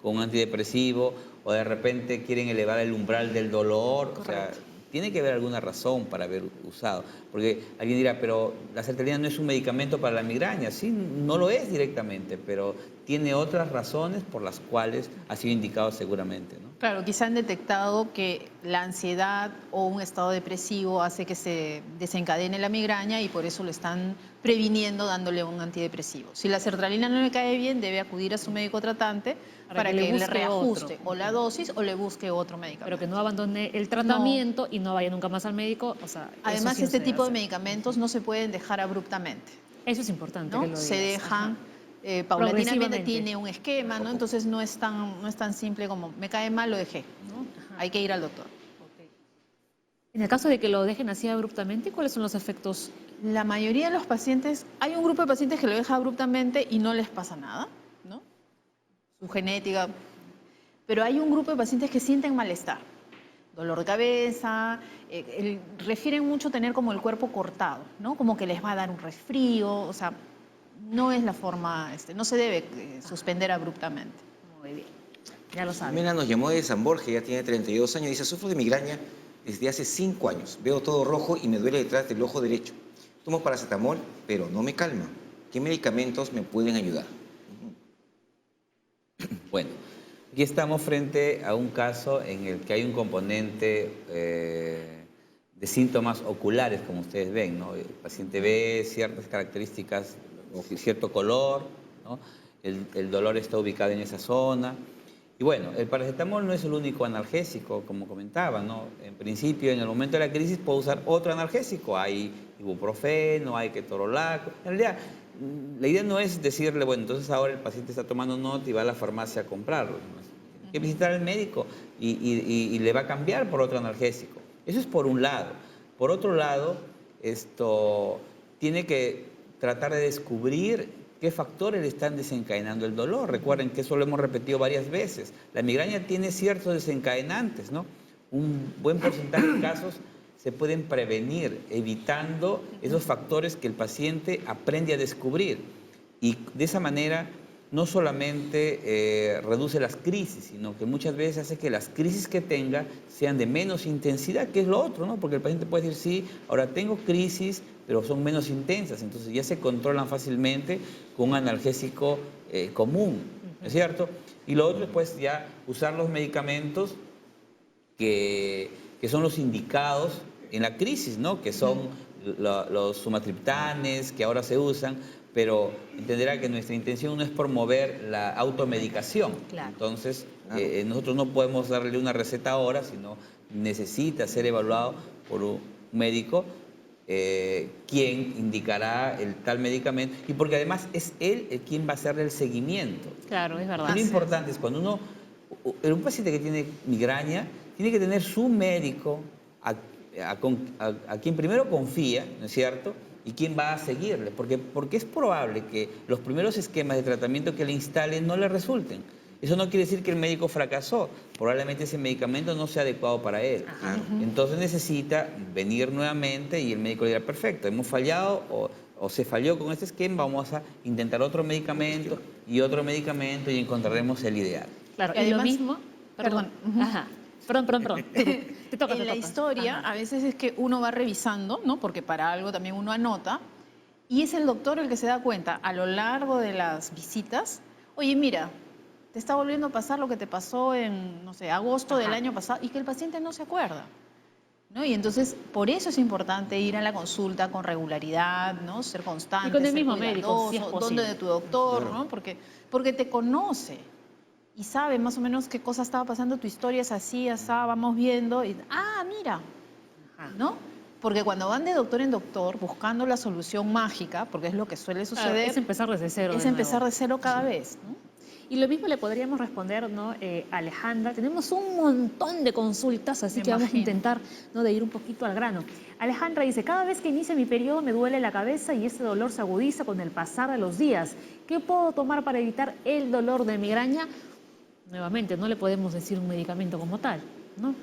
un antidepresivo, o de repente quieren elevar el umbral del dolor, o sea, tiene que haber alguna razón para haber usado. Porque alguien dirá, pero la sertralina no es un medicamento para la migraña. Sí, no lo es directamente, pero tiene otras razones por las cuales ha sido indicado seguramente, ¿no? Claro, quizá han detectado que la ansiedad o un estado depresivo hace que se desencadene la migraña y por eso lo están previniendo dándole un antidepresivo. Si la sertralina no le cae bien, debe acudir a su médico tratante para que le busque reajuste otro. o la dosis o le busque otro medicamento. Pero que no abandone el tratamiento y no vaya nunca más al médico. O sea, eso Además, sí no este se debe tipo de hacer. medicamentos no se pueden dejar abruptamente, Eso es importante ¿no? que lo digas. Se dejan Ajá. paulatinamente, Progresivamente. tiene un esquema, ¿no? Entonces no es tan simple como me cae mal, lo dejé, ¿no? Hay que ir al doctor. En el caso de que lo dejen así abruptamente, ¿cuáles son los efectos? La mayoría de los pacientes, hay un grupo de pacientes que lo deja abruptamente y no les pasa nada, ¿no? Su genética. Pero hay un grupo de pacientes que sienten malestar, dolor de cabeza, refieren mucho tener como el cuerpo cortado, ¿no? Como que les va a dar un resfrío, o sea, no es la forma, no se debe suspender abruptamente. Muy bien, ya lo saben. Mena nos llamó de San Borja, ya tiene 32 años. Dice, sufro de migraña desde hace 5 años. Veo todo rojo y me duele detrás del ojo derecho. Tomo paracetamol, pero no me calma. ¿Qué medicamentos me pueden ayudar? Bueno, Aquí estamos frente a un caso en el que hay un componente de síntomas oculares, como ustedes ven, ¿no? El paciente ve ciertas características o cierto color, ¿no? El dolor está ubicado en esa zona. Y bueno, el paracetamol no es el único analgésico, como comentaba, ¿no? En principio, en el momento de la crisis, puedo usar otro analgésico. Hay ibuprofeno, hay ketorolaco. En realidad, la idea no es decirle, bueno, entonces ahora el paciente está tomando nota y va a la farmacia a comprarlo. Tiene que visitar al médico y le va a cambiar por otro analgésico. Eso es por un lado. Por otro lado, esto tiene que tratar de descubrir qué factores le están desencadenando el dolor. Recuerden que eso lo hemos repetido varias veces. La migraña tiene ciertos desencadenantes, ¿no? Un buen porcentaje de casos se pueden prevenir evitando esos factores que el paciente aprende a descubrir. Y de esa manera no solamente reduce las crisis, sino que muchas veces hace que las crisis que tenga sean de menos intensidad, que es lo otro, ¿no? Porque el paciente puede decir, sí, ahora tengo crisis, pero son menos intensas, entonces ya se controlan fácilmente con un analgésico común, ¿no es cierto? Y lo otro es pues ya usar los medicamentos que son los indicados en la crisis, ¿no? Que son los sumatriptanes que ahora se usan, pero entenderá que nuestra intención no es promover la automedicación. Claro. Entonces, nosotros no podemos darle una receta ahora, sino necesita ser evaluado por un médico quien indicará el tal medicamento y porque además es él el quien va a hacer el seguimiento. Claro, es verdad. Lo importante es cuando un paciente que tiene migraña tiene que tener su médico a quien primero confía, ¿no es cierto? Y quién va a seguirle, porque es probable que los primeros esquemas de tratamiento que le instalen no le resulten. Eso no quiere decir que el médico fracasó, probablemente ese medicamento no sea adecuado para él. Ajá. Entonces necesita venir nuevamente y el médico le dirá, perfecto, hemos fallado o se falló con este esquema, vamos a intentar otro medicamento y encontraremos el ideal. Claro, Y y lo además- mismo... perdón. Ajá. Perdón. Te toca, En la historia, Ajá. a veces es que uno va revisando, ¿no? Porque para algo también uno anota, y es el doctor el que se da cuenta a lo largo de las visitas, oye, mira, te está volviendo a pasar lo que te pasó en, no sé, agosto del Ajá. año pasado, y que el paciente no se acuerda, ¿no? Y entonces, por eso es importante ir a la consulta con regularidad, ¿no? Ser constante, Y con el ser mismo médico, si es cuidadoso, posible. donde de tu doctor, Claro. ¿no? Porque te conoce y sabe más o menos qué cosa estaba pasando, tu historia es así, vamos viendo, y, mira, Ajá. ¿no? Porque cuando van de doctor en doctor buscando la solución mágica, porque es lo que suele Claro, suceder, es empezar desde cero. es de empezar nuevo. de cero cada vez, ¿no? Y lo mismo le podríamos responder, ¿no? Alejandra, tenemos un montón de consultas, así Me que vamos a imagino. intentar, ¿no?, de ir un poquito al grano. Alejandra dice, cada vez que inicia mi periodo me duele la cabeza y ese dolor se agudiza con el pasar de los días. ¿Qué puedo tomar para evitar el dolor de migraña? Nuevamente, no le podemos decir un medicamento como tal, ¿no?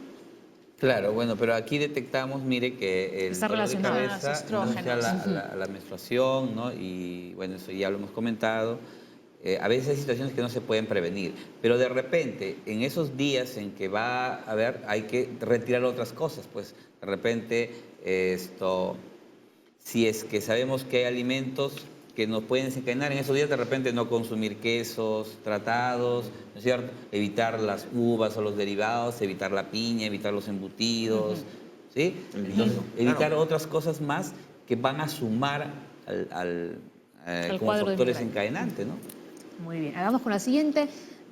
Claro, bueno, pero aquí detectamos, mire, que el Está dolor de relacionado a los cabeza estrógenos. anuncia la menstruación, ¿no? Y bueno, eso ya lo hemos comentado. A veces hay situaciones que no se pueden prevenir, pero de repente, en esos días en que va a haber, hay que retirar otras cosas, pues de repente si es que sabemos que hay alimentos que nos pueden desencadenar en esos días, de repente no consumir quesos tratados, ¿no es cierto? Evitar las uvas o los derivados, evitar la piña, evitar los embutidos, ¿sí? Entonces, evitar otras cosas más que van a sumar como cuadro de factores migraña. encadenantes, ¿no? Muy bien, vamos con la siguiente.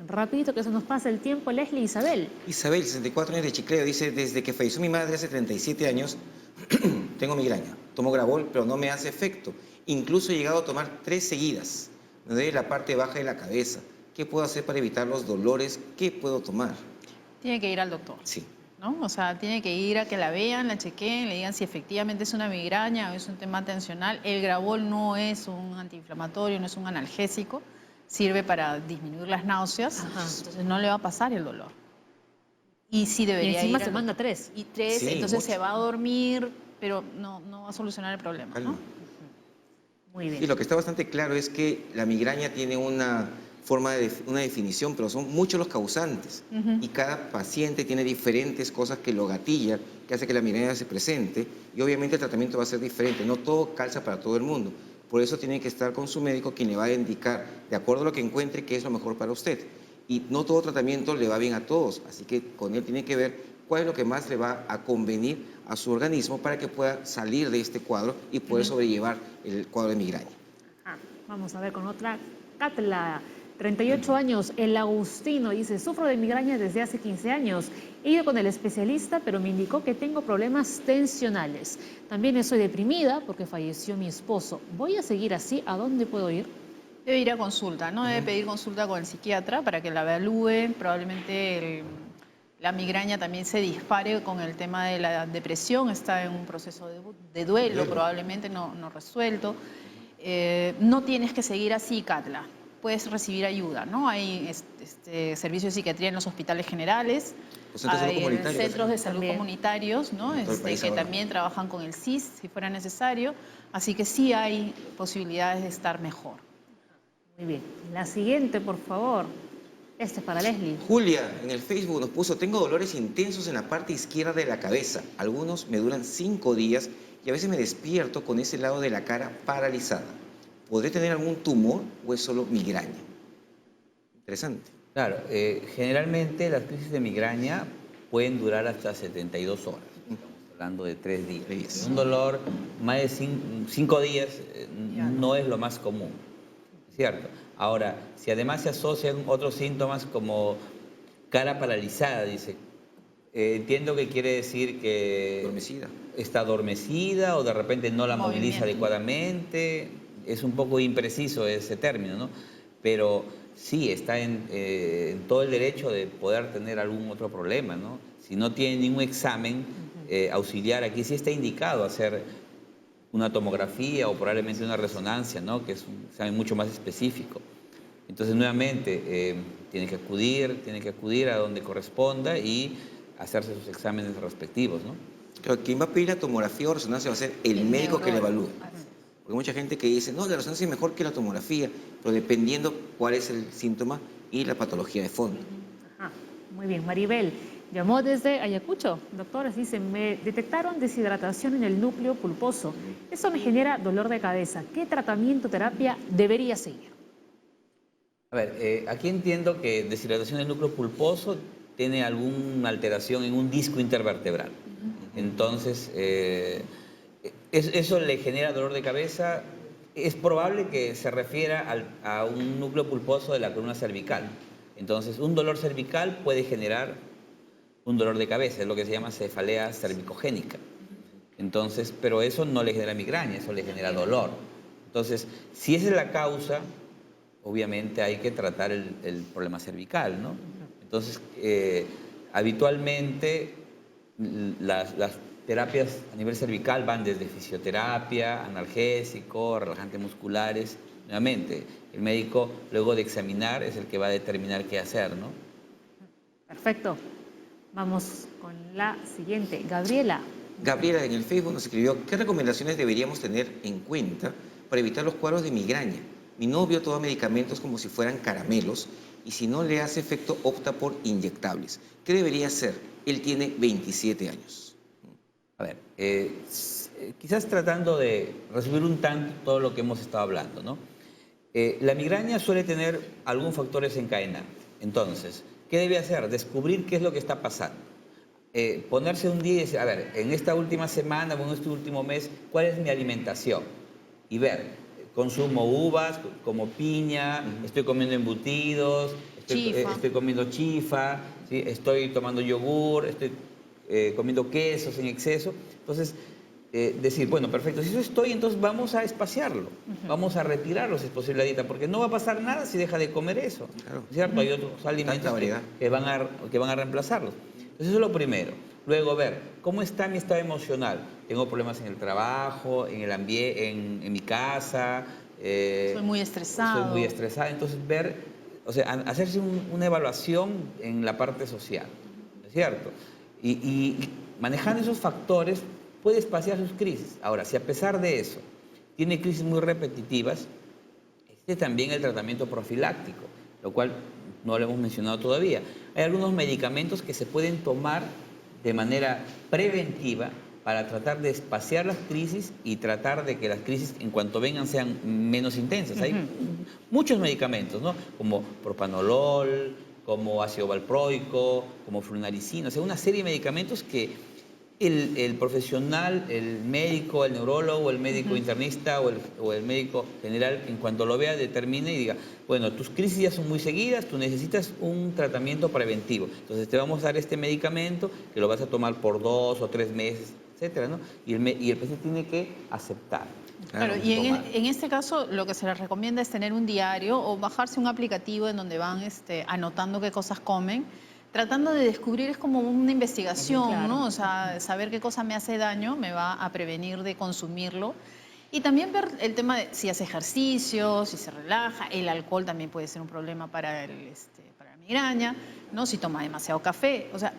Rapidito que se nos pasa el tiempo. Leslie Isabel. Isabel, 64 años de Chiclayo, dice, desde que falleció mi madre hace 37 años, tengo migraña. Tomo Gravol, pero no me hace efecto. Incluso he llegado a tomar 3 seguidas. Me duele la parte baja de la cabeza. ¿Qué puedo hacer para evitar los dolores? ¿Qué puedo tomar? Tiene que ir al doctor, Sí. ¿no? O sea, tiene que ir a que la vean, la chequeen, le digan si efectivamente es una migraña o es un tema tensional. El Gravol no es un antiinflamatorio, no es un analgésico, sirve para disminuir las náuseas, Ajá. entonces no le va a pasar el dolor. Y sí Y debería encima ir se al manda doctor. 3. Y 3, Sí, entonces mucho. se va a dormir, pero no va a solucionar el problema, Calma. ¿no? Muy bien. Y lo que está bastante claro es que la migraña tiene una una definición, pero son muchos los causantes. Y cada paciente tiene diferentes cosas que lo gatillan, que hace que la migraña se presente. Y obviamente el tratamiento va a ser diferente. No todo calza para todo el mundo. Por eso tiene que estar con su médico, quien le va a indicar, de acuerdo a lo que encuentre, qué es lo mejor para usted. y no todo tratamiento le va bien a todos, así que con él tiene que ver cuál es lo que más le va a convenir a su organismo para que pueda salir de este cuadro y poder sobrellevar el cuadro de migraña. Vamos a ver con otra. Catla, 38 años, el Agustino, dice, sufro de migraña desde hace 15 años. He ido con el especialista, pero me indicó que tengo problemas tensionales. También estoy deprimida porque falleció mi esposo. ¿Voy a seguir así? ¿A dónde puedo ir? Debe ir a consulta, ¿no? Debe pedir consulta con el psiquiatra para que la evalúe. Probablemente la migraña también se dispare con el tema de la depresión. Está en un proceso de duelo, probablemente no resuelto. No tienes que seguir así, Catla. Puedes recibir ayuda, ¿no? Hay servicios de psiquiatría en los hospitales generales, Los centros de salud hay comunitarios centros de salud también. comunitarios, ¿no? En todo el país Que ahora. también trabajan con el CIS, si fuera necesario. Así que sí hay posibilidades de estar mejor. Muy bien. La siguiente, por favor. Este es para Leslie. Julia en el Facebook nos puso, tengo dolores intensos en la parte izquierda de la cabeza. Algunos me duran 5 días y a veces me despierto con ese lado de la cara paralizada. ¿Podré tener algún tumor o es solo migraña? Interesante. Claro, generalmente las crisis de migraña pueden durar hasta 72 horas. Estamos hablando de 3 días. 3 días. Un dolor más de 5 días no es lo más común, ¿cierto? Ahora, si además se asocian otros síntomas como cara paralizada, dice, entiendo que quiere decir que Adormecida. está adormecida o de repente no la moviliza Movimiento. adecuadamente. Es un poco impreciso ese término, ¿no? Pero sí, está en todo el derecho de poder tener algún otro problema, ¿no? Si no tiene ningún examen auxiliar, aquí sí está indicado hacer una tomografía o probablemente una resonancia, ¿no? Que es un examen mucho más específico. Entonces, nuevamente, tiene que acudir a donde corresponda y hacerse sus exámenes respectivos, ¿no? Claro, quien va a pedir la tomografía o resonancia va a ser el médico que le evalúe. Porque hay mucha gente que dice, no, la resonancia es mejor que la tomografía, pero dependiendo cuál es el síntoma y la patología de fondo. Muy bien. Maribel llamó desde Ayacucho. Doctores, dice, me detectaron deshidratación en el núcleo pulposo. Eso me genera dolor de cabeza. ¿Qué tratamiento, terapia debería seguir? A ver, aquí entiendo que deshidratación del núcleo pulposo tiene alguna alteración en un disco intervertebral. Entonces, eso le genera dolor de cabeza. Es probable que se refiera a un núcleo pulposo de la columna cervical. Entonces, un dolor cervical puede generar un dolor de cabeza, es lo que se llama cefalea cervicogénica. Entonces, pero eso no le genera migraña, eso le genera dolor. Entonces, si esa es la causa, obviamente hay que tratar el problema cervical, ¿no? Entonces, habitualmente las terapias a nivel cervical van desde fisioterapia, analgésico, relajantes musculares. Nuevamente, el médico, luego de examinar, es el que va a determinar qué hacer, ¿no? Perfecto. Vamos con la siguiente. Gabriela. Gabriela en el Facebook nos escribió, ¿qué recomendaciones deberíamos tener en cuenta para evitar los cuadros de migraña? Mi novio toma medicamentos como si fueran caramelos y si no le hace efecto opta por inyectables. ¿Qué debería hacer? Él tiene 27 años. A ver, quizás tratando de resumir un tanto todo lo que hemos estado hablando, ¿no? La migraña suele tener algún factor desencadenante. Entonces, ¿qué debe hacer? Descubrir qué es lo que está pasando. Ponerse un día y decir, a ver, en esta última semana o en este último mes, ¿cuál es mi alimentación? Y ver, consumo uvas, como piña, estoy comiendo embutidos, estoy comiendo chifa, ¿sí? Estoy tomando yogur, estoy comiendo quesos en exceso. Entonces, decir, bueno, perfecto, si eso estoy, entonces vamos a espaciarlo, vamos a retirarlo si es posible la dieta, porque no va a pasar nada si deja de comer eso, Claro. ¿cierto? Hay otros alimentos que van a reemplazarlos. Entonces, eso es lo primero. Luego, ver, ¿cómo está mi estado emocional? ¿Tengo problemas en el trabajo, en el ambiente, en mi casa? Soy muy estresado. Soy muy estresada. Entonces, ver, o sea, hacerse una evaluación en la parte social, ¿no es cierto? Y manejando esos factores, puede espaciar sus crisis. Ahora, si a pesar de eso tiene crisis muy repetitivas, existe también el tratamiento profiláctico, lo cual no lo hemos mencionado todavía. Hay algunos medicamentos que se pueden tomar de manera preventiva para tratar de espaciar las crisis y tratar de que las crisis, en cuanto vengan, sean menos intensas. Hay muchos medicamentos, ¿no? Como propanolol, como ácido valproico, como flunarizina, o sea, una serie de medicamentos que el profesional, el médico, el neurólogo, el médico internista o el médico general, en cuanto lo vea, determine y diga, bueno, tus crisis ya son muy seguidas, tú necesitas un tratamiento preventivo. Entonces te vamos a dar este medicamento que lo vas a tomar por 2 o 3 meses, etcétera, ¿no? Y el paciente tiene que aceptar. Claro, y tomar. en este caso lo que se les recomienda es tener un diario o bajarse un aplicativo en donde van anotando qué cosas comen, tratando de descubrir, es como una investigación, Claro. ¿no? O sea, saber qué cosa me hace daño me va a prevenir de consumirlo. Y también ver el tema de si hace ejercicio, si se relaja. El alcohol también puede ser un problema para para la migraña, ¿no? Si toma demasiado café. O sea,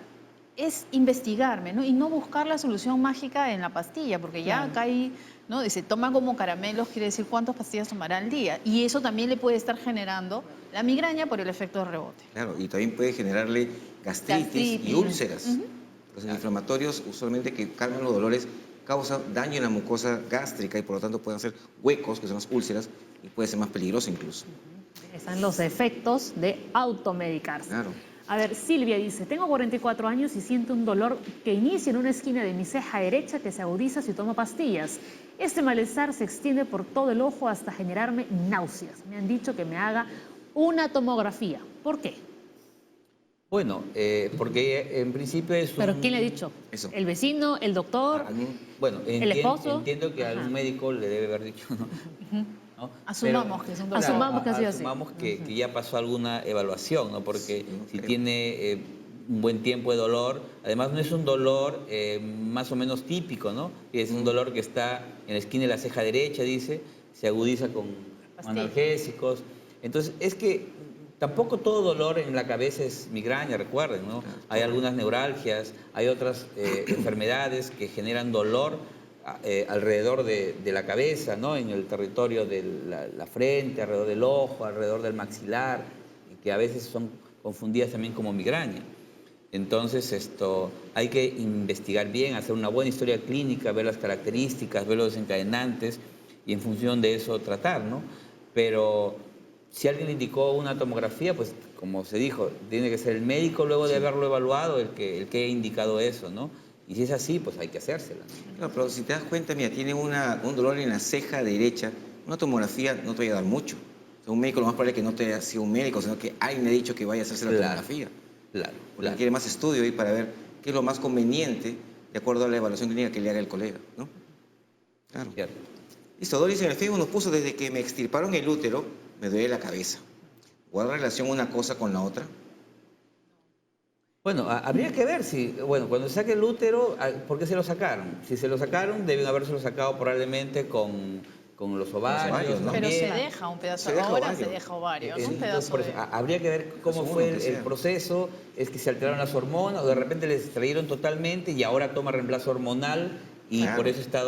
es investigarme, ¿no? Y no buscar la solución mágica en la pastilla, porque ya Claro. acá hay, ¿no? Dice, toma como caramelos, quiere decir cuántas pastillas tomará al día. Y eso también le puede estar generando la migraña por el efecto de rebote. Claro, y también puede generarle gastritis y Gastritis. úlceras. Ujú. Los antiinflamatorios, usualmente que calman los dolores, causan daño en la mucosa gástrica y por lo tanto pueden hacer huecos, que son las úlceras, y puede ser más peligroso incluso. Están los efectos de automedicarse. Claro. A ver, Silvia dice, tengo 44 años y siento un dolor que inicia en una esquina de mi ceja derecha que se agudiza si tomo pastillas. Este malestar se extiende por todo el ojo hasta generarme náuseas. Me han dicho que me haga una tomografía. ¿Por qué? Bueno, porque en principio es un... ¿Pero quién le ha dicho? Eso. ¿El vecino? ¿El doctor? Bueno, ¿El esposo? entiendo que Ajá. algún médico le debe haber dicho, ¿no? ¿No? Asumamos que es un dolor. Asumamos que ha sido así. Asumamos que ya pasó alguna evaluación, ¿no? Porque Sí, no si creo. tiene un buen tiempo de dolor, además no es un dolor más o menos típico, ¿no? Es un dolor que está en la esquina de la ceja derecha, dice, se agudiza con Pastilla. analgésicos. Entonces, es que tampoco todo dolor en la cabeza es migraña, recuerden, ¿no? Hay algunas neuralgias, hay otras enfermedades que generan dolor alrededor de la cabeza, ¿no? En el territorio de la frente, alrededor del ojo, alrededor del maxilar, y que a veces son confundidas también como migraña. Entonces, hay que investigar bien, hacer una buena historia clínica, ver las características, ver los desencadenantes y en función de eso tratar, ¿no? Pero si alguien le indicó una tomografía, pues como se dijo, tiene que ser el médico luego de haberlo evaluado el que ha indicado eso, ¿no? Y si es así, pues hay que hacérsela, ¿no? Claro, pero si te das cuenta, mira, tiene un dolor en la ceja derecha, una tomografía no te va a ayudar mucho. O sea, un médico lo más probable es que no te haya sido un médico, sino que alguien le ha dicho que vaya a hacerse la Claro. tomografía. Claro, Porque claro. quiere más estudio ahí para ver qué es lo más conveniente de acuerdo a la evaluación clínica que le haga el colega, ¿no? Claro. Cierto. Listo, Doris en el Facebook nos puso, desde que me extirparon el útero, me duele la cabeza. ¿Guarda relación una cosa con la otra? Bueno, habría que ver si, bueno, cuando se saque el útero, ¿por qué se lo sacaron? Si se lo sacaron, deben habérselo sacado probablemente con los ovarios. ovarios, ¿no? Pero se también. deja un pedazo, Se deja ahora ovario. se deja ovario, ¿no? Un Entonces, pedazo por de... eso, habría que ver cómo Pedazo fue uno, que el sea. proceso, es que se alteraron las hormonas o de repente les extrayeron totalmente y ahora toma reemplazo hormonal y Claro. por eso está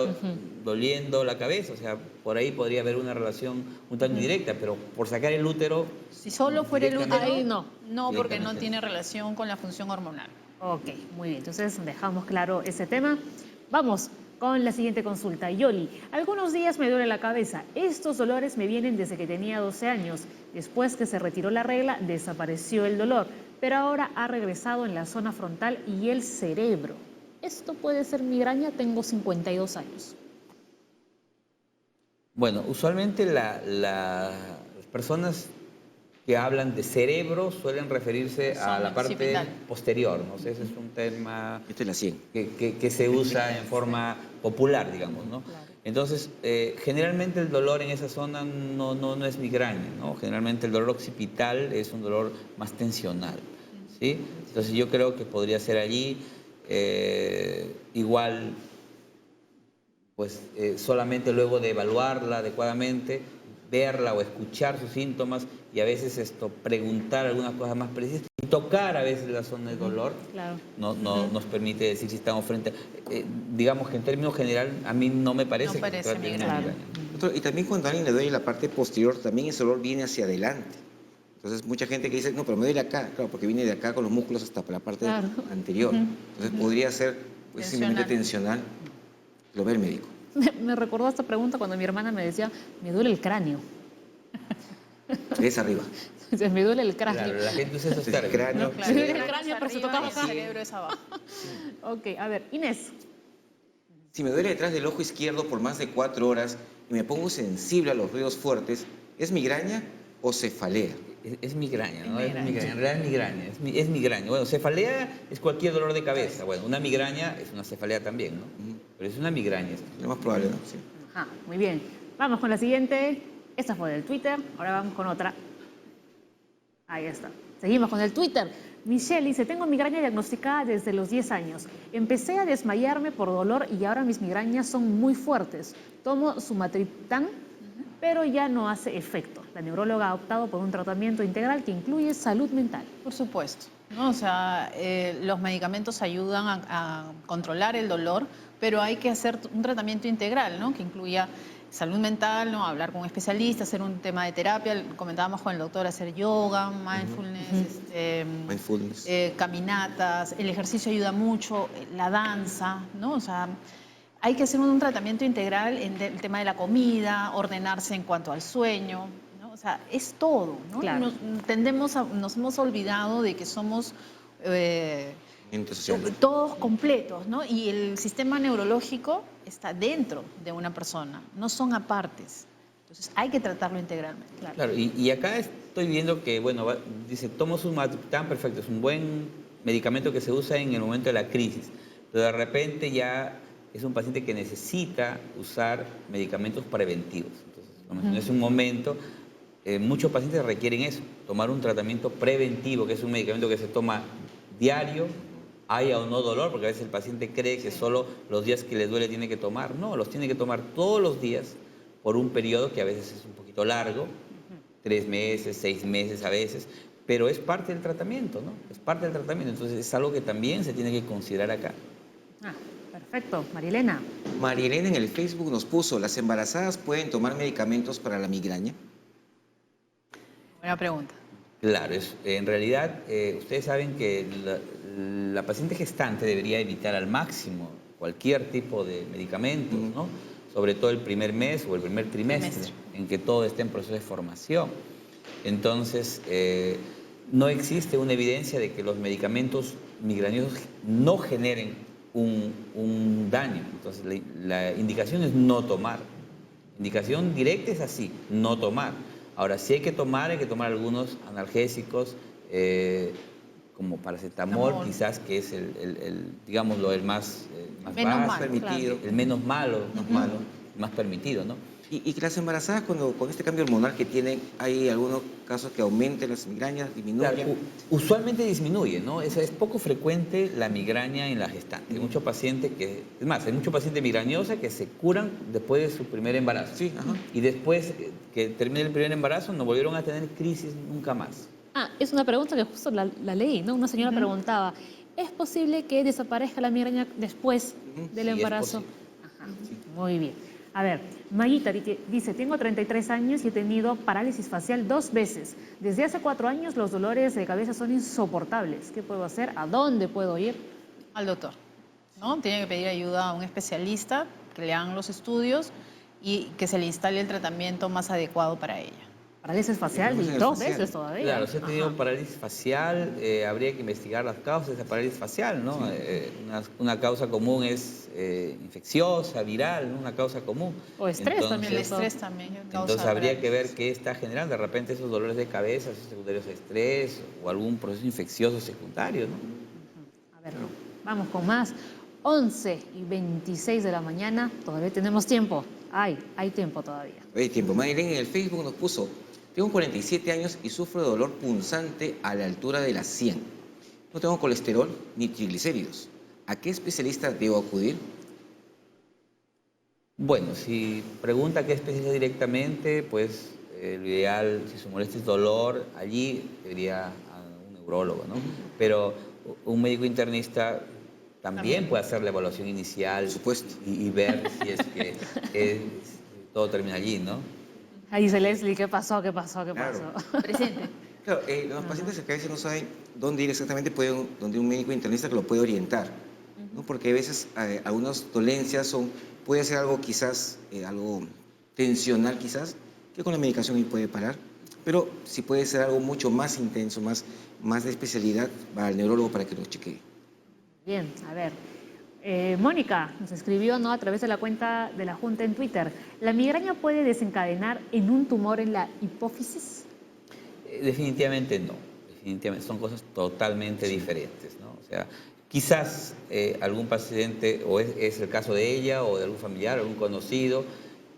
doliendo la cabeza. O sea, por ahí podría haber una relación un tanto indirecta, pero por sacar el útero... Si solo fuera el útero, Ahí no. no, porque no Directamente. tiene relación con la función hormonal. Ok, muy bien. Entonces dejamos claro ese tema. Vamos con la siguiente consulta. Yoli, algunos días me duele la cabeza. Estos dolores me vienen desde que tenía 12 años. Después que se retiró la regla, desapareció el dolor, pero ahora ha regresado en la zona frontal y el cerebro. ¿Esto puede ser migraña? Tengo 52 años. Bueno, usualmente las personas que hablan de cerebro suelen referirse a Zona la parte occipital. posterior, ¿no? O sea, ese es un tema Esta es la 100. que se usa en forma popular, digamos, ¿no? Entonces, generalmente el dolor en esa zona no es migraña, ¿no? Generalmente el dolor occipital es un dolor más tensional, ¿sí? Entonces yo creo que podría ser allí igual, pues solamente luego de evaluarla adecuadamente, verla o escuchar sus síntomas y a veces preguntar algunas cosas más precisas y tocar a veces la zona de dolor Claro. nos permite decir si estamos frente a, digamos que en términos general a mí no me parece No que parece se trate de una migraña. migraña. Y también cuando a alguien le duele la parte posterior, también ese dolor viene hacia adelante. Entonces, mucha gente que dice, no, pero me duele acá, claro, porque viene de acá con los músculos hasta la parte Claro. anterior. Entonces, podría ser pues, simplemente tensional. Lo ve el médico. Me recordó esta pregunta cuando mi hermana me decía, me duele el cráneo. Es arriba. Se me duele el cráneo. Claro, la gente usa esos El términos. cráneo. No, claro. El cráneo, pero se arriba tocaba y el acá. cerebro es abajo. Ok, a ver, Inés. Si me duele detrás del ojo izquierdo por más de 4 horas y me pongo sensible a los ruidos fuertes, ¿es migraña o cefalea? Es migraña, ¿no? Es Es migraña. migraña. En realidad es migraña. Es migraña. Bueno, cefalea es cualquier dolor de cabeza. Bueno, una migraña es una cefalea también, ¿no? Pero es una migraña. Lo más probable, ¿no? Sí. Ajá, muy bien. Vamos con la siguiente. Esta fue del Twitter, ahora vamos con otra. Ahí está. Seguimos con el Twitter. Michelle dice, tengo migraña diagnosticada desde los 10 años. Empecé a desmayarme por dolor y ahora mis migrañas son muy fuertes. Tomo sumatriptán, pero ya no hace efecto. La neuróloga ha optado por un tratamiento integral que incluye salud mental. Por supuesto, ¿no? O sea, los medicamentos ayudan a controlar el dolor, pero hay que hacer un tratamiento integral, ¿no? Que incluya salud mental, ¿no? Hablar con un especialista, hacer un tema de terapia. Comentábamos con el doctor hacer yoga, mindfulness, Mindfulness. caminatas. El ejercicio ayuda mucho, la danza, ¿no? O sea, hay que hacer un tratamiento integral en el tema de la comida, ordenarse en cuanto al sueño, ¿no? O sea, es todo, ¿no? Claro. Nos hemos olvidado de que somos Ente social. todos completos, ¿no? Y el sistema neurológico está dentro de una persona, no son apartes. Entonces hay que tratarlo integralmente. Claro, y acá estoy viendo que, bueno, dice, tomo sumatriptán, perfecto, es un buen medicamento que se usa en el momento de la crisis, pero de repente ya es un paciente que necesita usar medicamentos preventivos. Entonces, en ese momento, muchos pacientes requieren eso, tomar un tratamiento preventivo, que es un medicamento que se toma diario, haya o no dolor, porque a veces el paciente cree que solo los días que le duele tiene que tomar. No, los tiene que tomar todos los días por un periodo que a veces es un poquito largo, 3 meses, 6 meses a veces, pero es parte del tratamiento, ¿no? Es parte del tratamiento, entonces es algo que también se tiene que considerar acá. Ah, perfecto. Marilena. María Elena en el Facebook nos puso, ¿las embarazadas pueden tomar medicamentos para la migraña? Buena pregunta. Claro, en realidad ustedes saben que la paciente gestante debería evitar al máximo cualquier tipo de medicamentos, ¿no? Sobre todo el primer mes o el primer trimestre, en que todo esté en proceso de formación. Entonces, no existe una evidencia de que los medicamentos migrañosos no generen un daño. Entonces, la indicación es no tomar. Indicación directa es así, no tomar. Ahora, sí hay que tomar algunos analgésicos, como paracetamol, quizás, que es digámoslo, el más Menos básico, malo, permitido. claro. el menos malo, más permitido, ¿no? Y que las embarazadas, con este cambio hormonal que tienen, hay algunos casos que aumenten las migrañas, disminuyen. Claro, usualmente disminuye, ¿no? Es poco frecuente la migraña en la gestante. Hay muchos pacientes es más, hay muchos pacientes migrañosos que se curan después de su primer embarazo. Sí, ajá. Y después que termine el primer embarazo no volvieron a tener crisis nunca más. Ah, es una pregunta que justo la leí, ¿no? Una señora preguntaba, ¿es posible que desaparezca la migraña después del Sí, es embarazo? posible. Ajá, muy bien. A ver, Mayita dice, tengo 33 años y he tenido parálisis facial 2 veces. Desde hace 4 años los dolores de cabeza son insoportables. ¿Qué puedo hacer? ¿A dónde puedo ir? Al doctor, ¿no? Tiene que pedir ayuda a un especialista, que le hagan los estudios y que se le instale el tratamiento más adecuado para ella. Parálisis facial y Parálisis 2 facial. veces todavía. Claro, si ha tenido Ajá. parálisis facial, habría que investigar las causas de esa parálisis facial, ¿no? Una causa común es infecciosa, viral, ¿no? Una causa común. O estrés también, El doctor. estrés también causa Entonces habría que ver parálisis. qué está generando. De repente esos dolores de cabeza, esos secundarios de estrés o algún proceso infeccioso secundario, ¿no? A ver, vamos con más. 11:26 de la mañana, todavía tenemos tiempo. Hay tiempo todavía. Hay tiempo. María Elena en el Facebook nos puso, tengo 47 años y sufro de dolor punzante a la altura de las 100. No tengo colesterol ni triglicéridos. ¿A qué especialista debo acudir? Bueno, si pregunta qué especialista directamente, pues lo ideal, si su molestia es dolor, allí debería a un neurólogo, ¿no? Pero un médico internista también puede hacer la evaluación inicial, Por supuesto. y ver si es que todo termina allí, ¿no? Ahí dice Leslie, ¿qué pasó? ¿Qué pasó? ¿Qué Claro. pasó? Presente. Claro, los pacientes que a veces no saben dónde ir exactamente, donde un médico internista que lo puede orientar, ¿no? Porque a veces algunas dolencias puede ser algo quizás, algo tensional quizás, que con la medicación ahí puede parar. Pero si puede ser algo mucho más intenso, más de especialidad, va al neurólogo para que lo chequee. Bien, a ver. Mónica nos escribió, ¿no?, a través de la cuenta de la Junta en Twitter. ¿La migraña puede desencadenar en un tumor en la hipófisis? Definitivamente no. Definitivamente son cosas totalmente diferentes, ¿no? O sea, quizás algún paciente, o es el caso de ella, o de algún familiar, algún conocido,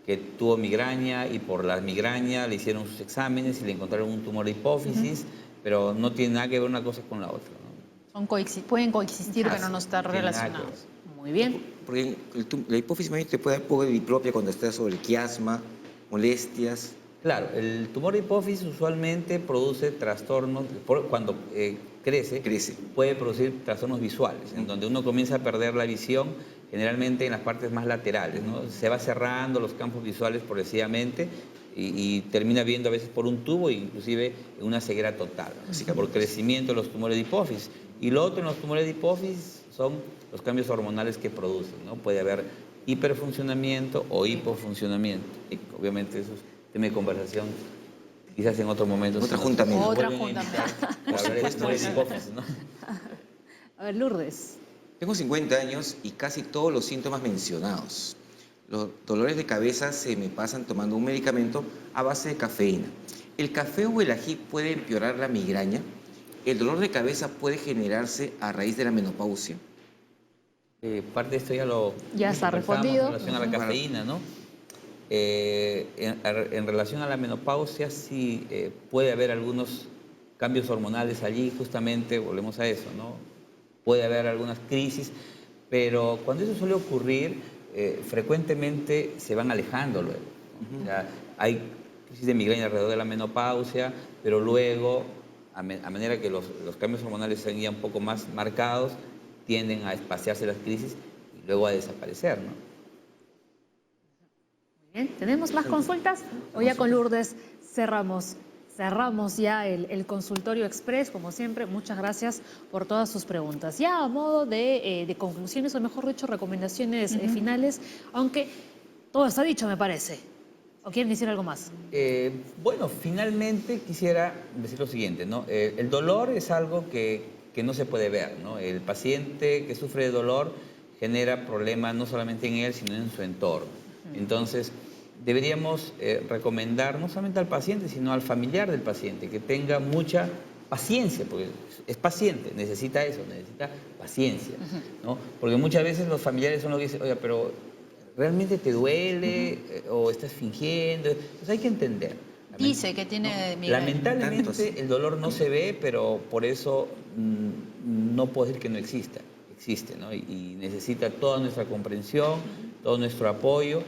que tuvo migraña y por la migraña le hicieron sus exámenes y le encontraron un tumor de hipófisis, pero no tiene nada que ver una cosa con la otra, ¿no? Pueden coexistir, pero no estar No tiene nada que relacionados. ver. Muy bien. Porque la hipófisis te puede dar poco de diplopia cuando estás sobre el quiasma, molestias. Claro, el tumor de hipófisis usualmente produce trastornos, cuando crece, puede producir trastornos visuales, en donde uno comienza a perder la visión, generalmente en las partes más laterales, ¿no? Se va cerrando los campos visuales progresivamente y termina viendo a veces por un tubo e inclusive en una ceguera total, ¿no? Por crecimiento de los tumores de hipófisis. Y lo otro en los tumores de hipófisis son los cambios hormonales que producen, ¿no? Puede haber hiperfuncionamiento o hipofuncionamiento. Y obviamente eso es tema de conversación, quizás en otro momento. Otra junta menos. Otra junta Para hablar de tumores de hipófisis, ¿no? A ver, Lourdes. Tengo 50 años y casi todos los síntomas mencionados. Los dolores de cabeza se me pasan tomando un medicamento a base de cafeína. ¿El café o el ají puede empeorar la migraña? ¿El dolor de cabeza puede generarse a raíz de la menopausia? Parte de esto ya lo Ya está conversamos respondido. en relación a la cafeína, ¿no? En relación a la menopausia, sí puede haber algunos cambios hormonales allí, justamente volvemos a eso, ¿no? Puede haber algunas crisis, pero cuando eso suele ocurrir, frecuentemente se van alejando luego, ¿no? O sea, hay crisis de migraña alrededor de la menopausia, pero luego, a manera que los cambios hormonales sean ya un poco más marcados, tienden a espaciarse las crisis y luego a desaparecer, ¿no? Bien, ¿tenemos más consultas? O ya con Lourdes cerramos ya el consultorio express, como siempre. Muchas gracias por todas sus preguntas. Ya a modo de conclusiones, o mejor dicho, recomendaciones finales, aunque todo está dicho, me parece. ¿O quieren decir algo más? Bueno, finalmente quisiera decir lo siguiente, ¿no? El dolor es algo que no se puede ver, ¿no? El paciente que sufre de dolor genera problemas no solamente en él, sino en su entorno. Entonces, deberíamos recomendar no solamente al paciente, sino al familiar del paciente, que tenga mucha paciencia, porque es paciente, necesita eso, necesita paciencia, ¿no? Porque muchas veces los familiares son los que dicen, oiga, pero ¿realmente te duele o estás fingiendo? Entonces hay que entender. Dice que tiene migraña. Lamentablemente el dolor no se ve, pero por eso no puedo decir que no exista. Existe, ¿no? Y necesita toda nuestra comprensión, todo nuestro apoyo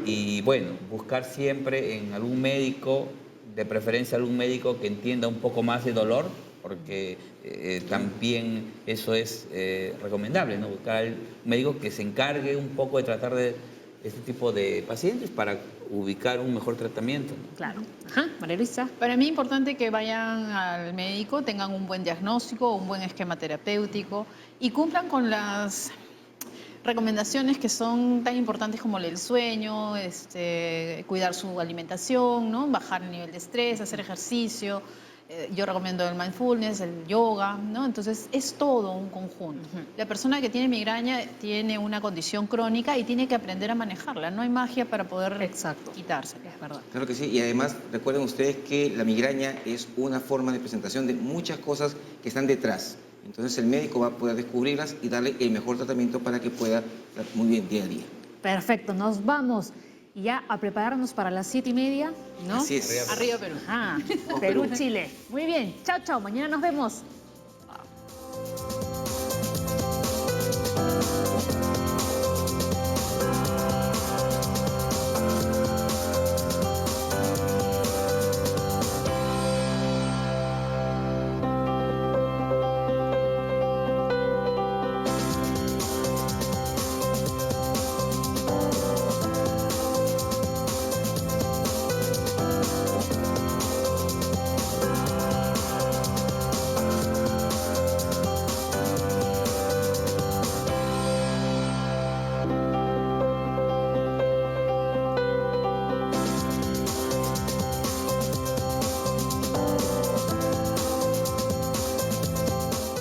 y bueno, buscar siempre en algún médico, de preferencia algún médico que entienda un poco más de dolor, porque también eso es recomendable, ¿no? Buscar un médico que se encargue un poco de tratar de este tipo de pacientes para ubicar un mejor tratamiento, ¿no? Claro. Ajá, María Luisa. Para mí es importante que vayan al médico, tengan un buen diagnóstico, un buen esquema terapéutico y cumplan con las recomendaciones que son tan importantes como el sueño, cuidar su alimentación, ¿no? Bajar el nivel de estrés, hacer ejercicio. Yo recomiendo el mindfulness, el yoga, ¿no? Entonces es todo un conjunto. La persona que tiene migraña tiene una condición crónica y tiene que aprender a manejarla. No hay magia para poder quitársela. Es verdad. Claro que sí, y además recuerden ustedes que la migraña es una forma de presentación de muchas cosas que están detrás. Entonces el médico va a poder descubrirlas y darle el mejor tratamiento para que pueda estar muy bien día a día. Perfecto, nos vamos ya a prepararnos para las 7:30, ¿no? Así es. Arriba Perú. Perú, Chile. Muy bien, chao, chao, mañana nos vemos.